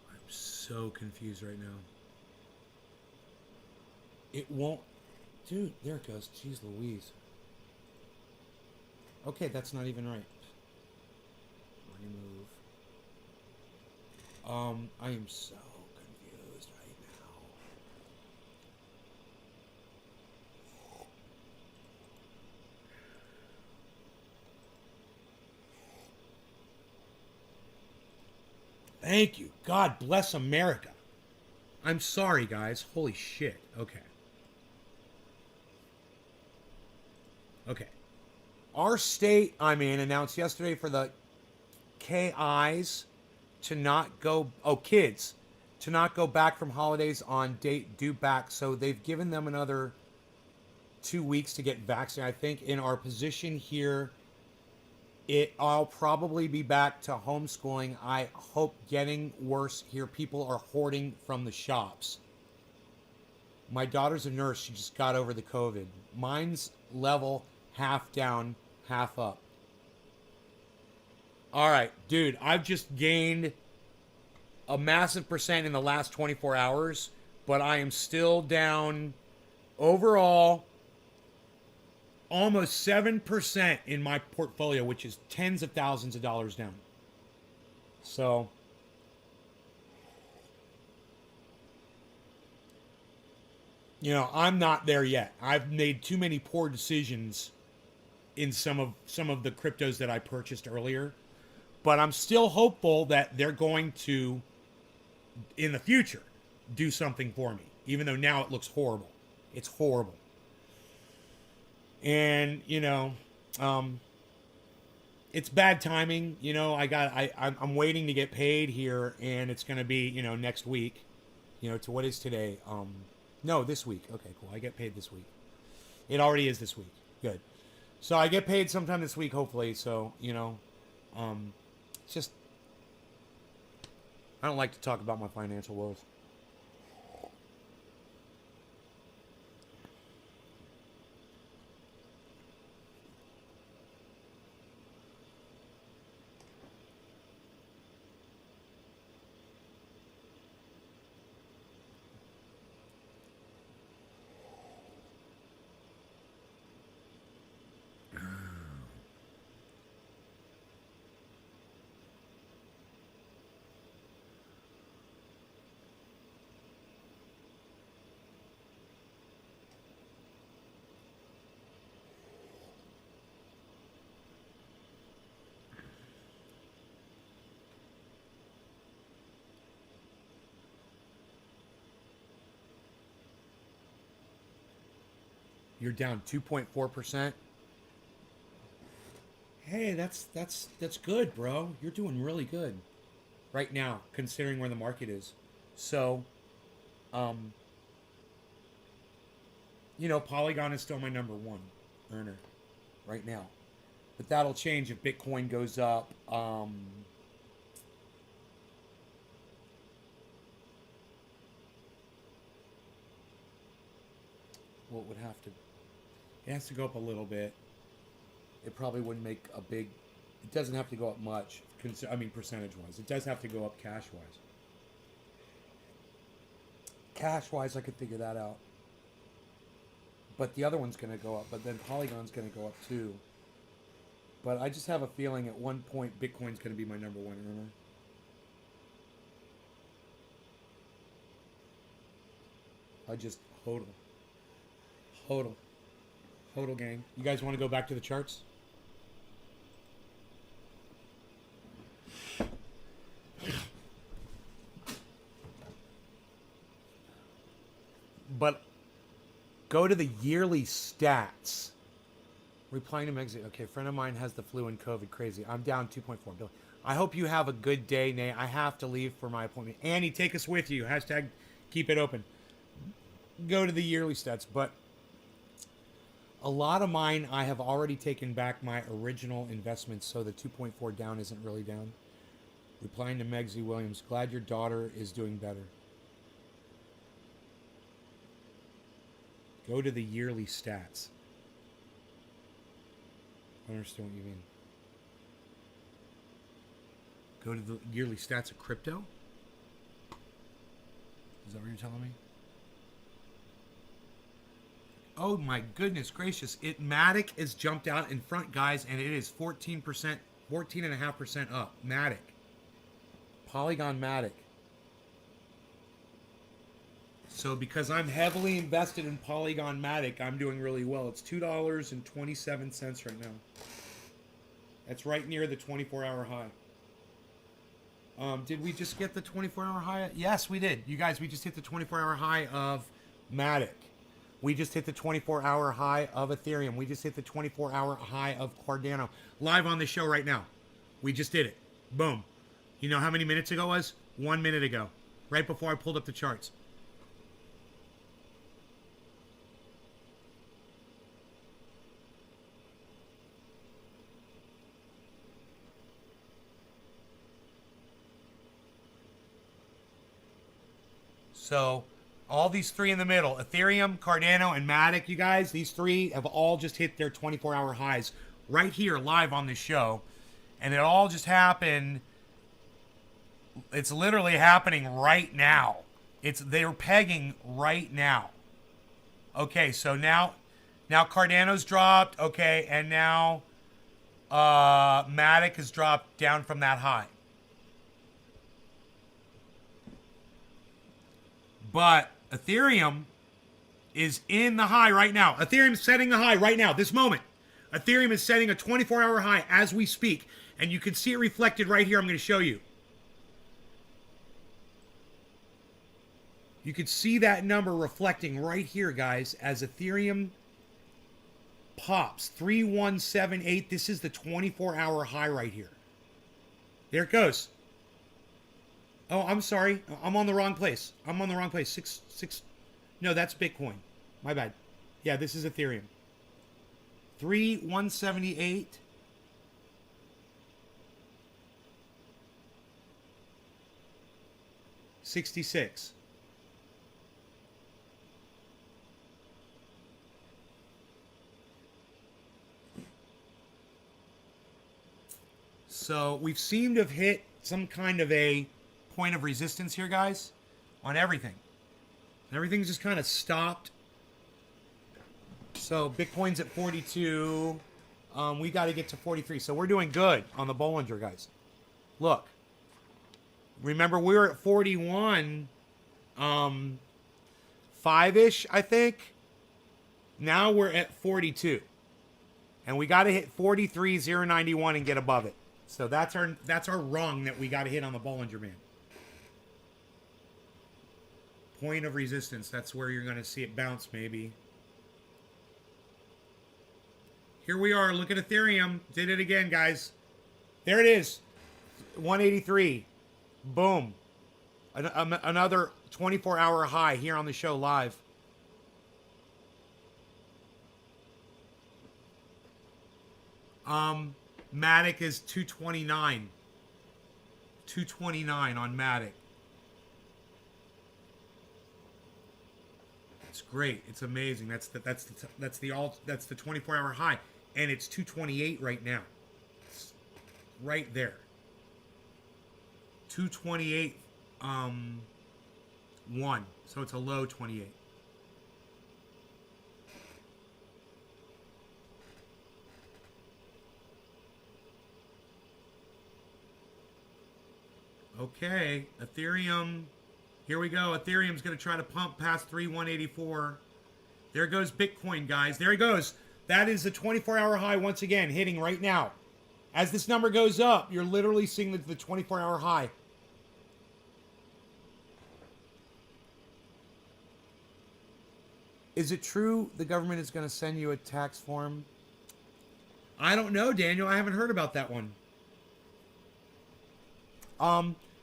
I'm so confused right now. It won't... Dude, there it goes. Jeez Louise. Okay, that's not even right. Remove. I am so confused right now. Thank you. God bless America. I'm sorry, guys. Holy shit. Okay. Okay. Our state, I'm in, announced yesterday for the KIs to not go, kids, to not go back from holidays on date due back. So they've given them another 2 weeks to get vaccinated. I think in our position here, I'll probably be back to homeschooling. I hope getting worse here. People are hoarding from the shops. My daughter's a nurse. She just got over the COVID. Mine's level half down, half up. All right, dude, I've just gained a massive percent in the last 24 hours, but I am still down overall almost 7% in my portfolio, which is tens of thousands of dollars down. So, you know, I'm not there yet. I've made too many poor decisions in some of the cryptos that I purchased earlier. But I'm still hopeful that they're going to, in the future, do something for me. Even though now it looks horrible. It's horrible. And, you know, it's bad timing. You know, I'm waiting to get paid here, and it's gonna be, you know, next week. You know, to what is today? No, this week. Okay, cool. I get paid this week. It already is this week. Good. So I get paid sometime this week, hopefully. So, you know, it's just, I don't like to talk about my financial woes. You're down 2.4%. Hey, that's good, bro. You're doing really good right now, considering where the market is. So, you know, Polygon is still my number one earner right now, but that'll change if Bitcoin goes up. What would have to? It has to go up a little bit. It probably wouldn't make a big. It doesn't have to go up much. I mean, percentage-wise, it does have to go up cash-wise. Cash-wise, I could figure that out. But the other one's going to go up. But then Polygon's going to go up too. But I just have a feeling at one point Bitcoin's going to be my number one earner. I just hodl. Hodl. Hodl gang. You guys want to go back to the charts? But go to the yearly stats. Replying to Megzy. Okay, a friend of mine has the flu and COVID. Crazy. I'm down 2.4 billion. I hope you have a good day, Nate. I have to leave for my appointment. Annie, take us with you. Hashtag keep it open. Go to the yearly stats. But a lot of mine, I have already taken back my original investments, so the 2.4 down isn't really down. Replying to Megzy Williams. Glad your daughter is doing better. Go to the yearly stats. I don't understand what you mean. Go to the yearly stats of crypto? Is that what you're telling me? Oh my goodness gracious. Matic is jumped out in front, guys, and it is 14%, 14.5% up. Matic. Polygon Matic. So because I'm heavily invested in Polygon Matic, I'm doing really well. It's $2.27 right now. That's right near the 24-hour high. Did we just get the 24-hour high? Yes, we did. You guys, we just hit the 24-hour high of Matic. We just hit the 24-hour high of Ethereum. We just hit the 24-hour high of Cardano. Live on the show right now. We just did it. Boom. You know how many minutes ago it was? 1 minute ago. Right before I pulled up the charts. So, all these three in the middle, Ethereum, Cardano, and Matic, you guys, these three have all just hit their 24-hour highs right here live on this show. And it all just happened. It's literally happening right now. They're pegging right now. Okay, so now Cardano's dropped, okay, and now Matic has dropped down from that high. But Ethereum is in the high right now. Ethereum's setting the high right now, this moment. Ethereum is setting a 24-hour high as we speak. And you can see it reflected right here. I'm going to show you. You can see that number reflecting right here, guys, as Ethereum pops. 3178. This is the 24-hour high right here. There it goes. Oh, I'm sorry. I'm on the wrong place. I'm on the wrong place. Six. No, that's Bitcoin. My bad. Yeah, this is Ethereum. 3178. $66. So we've seemed to have hit some kind of a point of resistance here, guys, on everything. Everything's just kind of stopped. So Bitcoin's at 42. We got to get to 43. So we're doing good on the Bollinger, guys. Look. Remember, we were at 41, 5-ish, I think. Now we're at 42. And we got to hit 43,091 and get above it. So that's our rung that we got to hit on the Bollinger Band. Point of resistance. That's where you're going to see it bounce, maybe. Here we are. Look at Ethereum. Did it again, guys. There it is. 183. Boom. Another 24-hour high here on the show live. Matic is 229. 229 on Matic. It's great. It's amazing. That's the 24-hour high, and it's 228 right now. It's right there. 228 1. So it's a low 28. Okay, Ethereum. Here we go. Ethereum's going to try to pump past 3,184. There goes Bitcoin, guys. There he goes. That is the 24-hour high once again, hitting right now. As this number goes up, you're literally seeing the 24-hour high. Is it true the government is going to send you a tax form? I don't know, Daniel. I haven't heard about that one.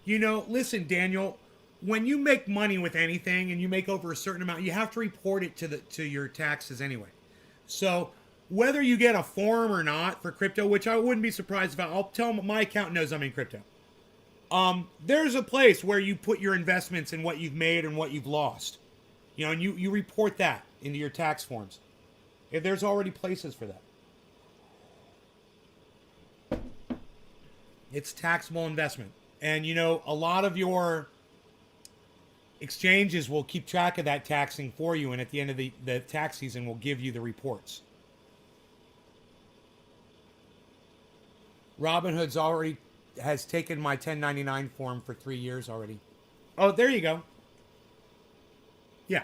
Listen, Daniel, when you make money with anything and you make over a certain amount, you have to report it to your taxes anyway. So whether you get a form or not for crypto, which I wouldn't be surprised about, I'll tell them my accountant knows I'm in crypto. There's a place where you put your investments and what you've made and what you've lost. And you report that into your tax forms. If there's already places for that. It's taxable investment. And, a lot of your exchanges will keep track of that taxing for you. And at the end of the tax season, will give you the reports. Robinhood's already has taken my 1099 form for 3 years already. Oh, there you go. Yeah.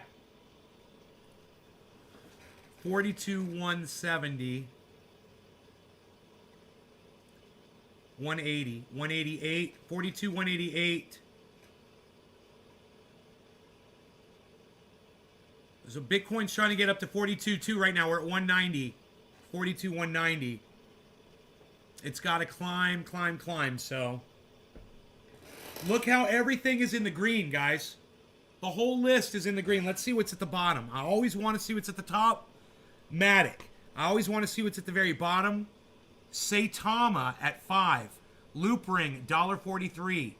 42,170. 180, 188, 42, 188. So Bitcoin's trying to get up to 42.2 right now. We're at 190, 42, 190. It's got to climb. So look how everything is in the green, guys. The whole list is in the green. Let's see what's at the bottom. I always want to see what's at the top. Matic. I always want to see what's at the very bottom. Saitama at 5. Loopring $1.43.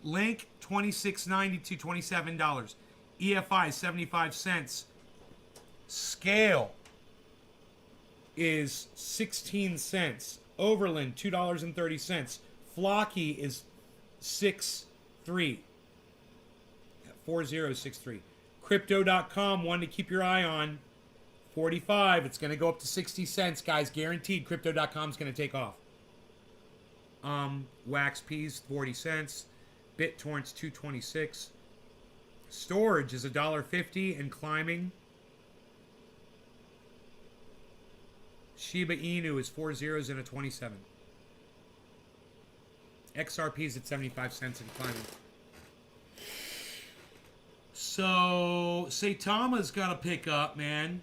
Link $26.92, $27. EFI 75 cents. Scale is 16 cents. Overland $2.30. Flocky is 6.3. 4063. Crypto.com, one to keep your eye on. 45. It's going to go up to 60 cents, guys. Guaranteed. Crypto.com is going to take off. Wax Peas, 40 cents. BitTorrents, 226. Storage is $1.50 and climbing. Shiba Inu is 4 zeros and a 27. XRP is at 75 cents and climbing. So, Saitama's got to pick up, man.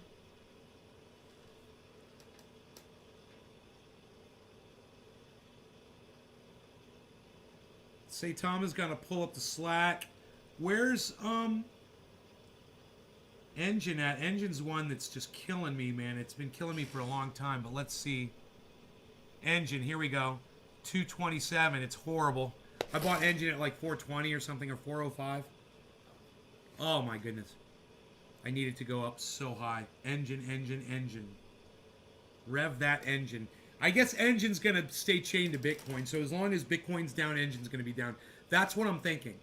Say Tom is gonna pull up the Slack. Where's Engine at? Engine's one that's just killing me, man. It's been killing me for a long time, but let's see. Engine, here we go. 227. It's horrible. I bought Engine at like 420 or something, or 405. Oh my goodness. I need it to go up so high. Engine, engine, engine. Rev that engine. I guess Engine's going to stay chained to Bitcoin, so as long as Bitcoin's down, Engine's going to be down. That's what I'm thinking,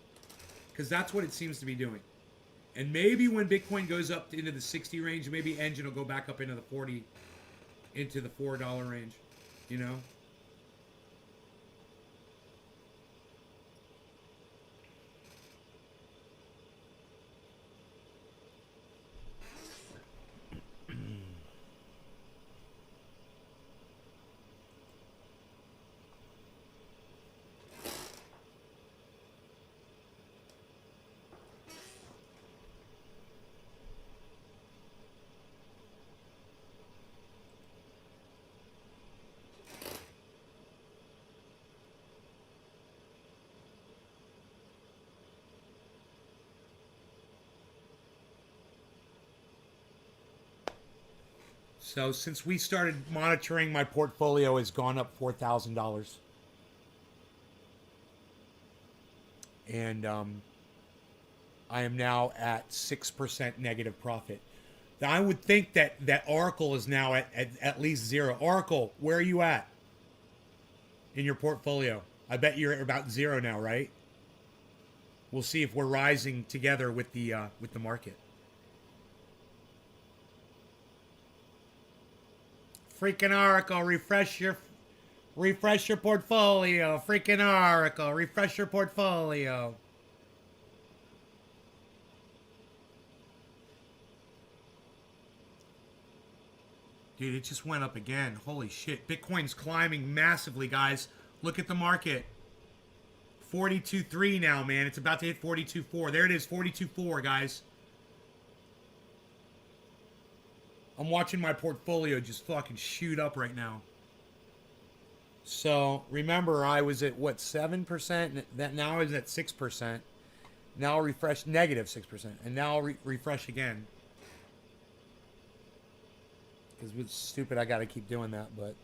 because that's what it seems to be doing. And maybe when Bitcoin goes up into the 60 range, maybe Engine will go back up into the 40, into the $4 range, you know? So since we started monitoring, my portfolio has gone up $4,000. And I am now at 6% negative profit. Now, I would think that Oracle is now at least zero. Oracle, where are you at in your portfolio? I bet you're at about zero now, right? We'll see if we're rising together with the market. Freaking Oracle, refresh your portfolio. Freaking Oracle, refresh your portfolio. Dude, it just went up again. Holy shit. Bitcoin's climbing massively, guys. Look at the market. 42.3 now, man. It's about to hit 42.4. There it is, 42.4, guys. I'm watching my portfolio just fucking shoot up right now. So, remember, I was at, what, 7%? That now I was at 6%. Now I'll refresh, negative 6%. And now I'll refresh again. Because it's stupid, I gotta keep doing that, but...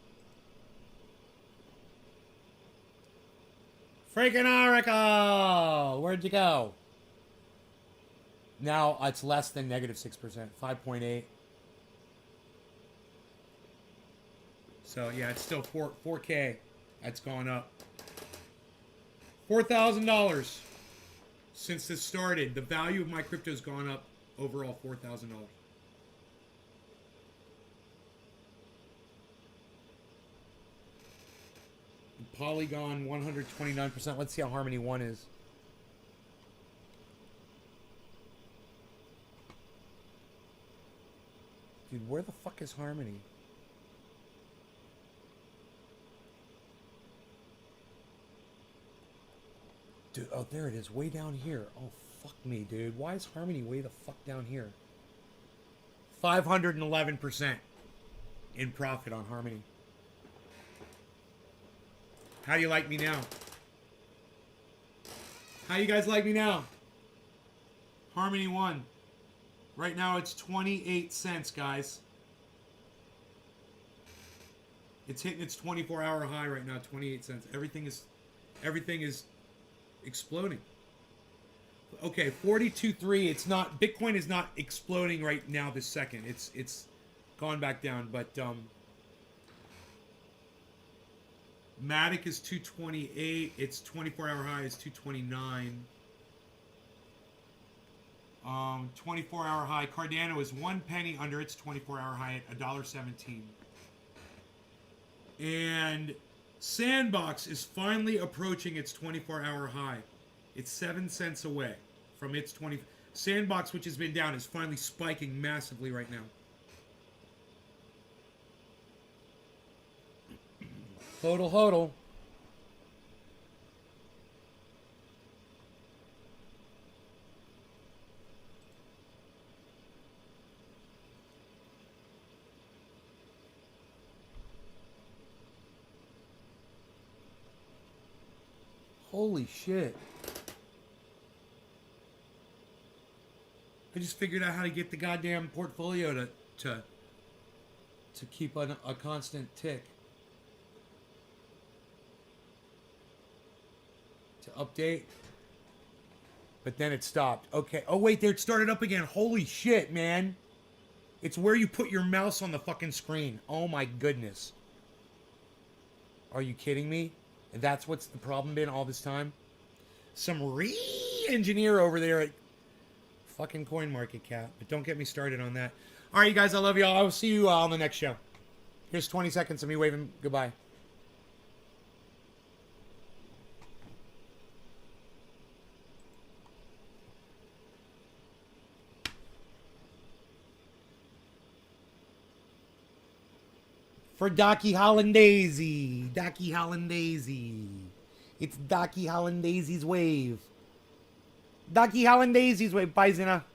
Freaking Oracle! Where'd you go? Now it's less than negative 6%. 5.8. So yeah, it's still 4K. That's gone up. $4,000 since this started. The value of my crypto's gone up overall $4,000. Polygon 129%. Let's see how Harmony 1 is. Dude, where the fuck is Harmony? Dude, oh, there it is. Way down here. Oh, fuck me, dude. Why is Harmony way the fuck down here? 511% in profit on Harmony. How do you like me now? How you guys like me now? Harmony 1. Right now it's 28 cents, guys. It's hitting its 24-hour high right now, 28 cents. Everything is exploding. Okay, 42.3. It's not, Bitcoin is not exploding right now this second. It's gone back down, but Matic is 228. Its 24-hour high is 229. 24-hour high. Cardano is 1 penny under its 24-hour high at $1.17. And Sandbox is finally approaching its 24-hour high. It's 7 cents away from its 20. Sandbox, which has been down, is finally spiking massively right now. Hodl, hodl. Holy shit. I just figured out how to get the goddamn portfolio to keep a constant tick. To update. But then it stopped. Okay. Oh, wait, there it started up again. Holy shit, man. It's where you put your mouse on the fucking screen. Oh, my goodness. Are you kidding me? And that's what's the problem been all this time? Some re-engineer over there at fucking CoinMarketCap. But don't get me started on that. All right, you guys, I love y'all. I will see you on the next show. Here's 20 seconds of me waving goodbye. For Docky Hollandaise. Docky Hollandaise. It's Docky Hollandaise's wave. Docky Hollandaise's wave. Bye, Zina.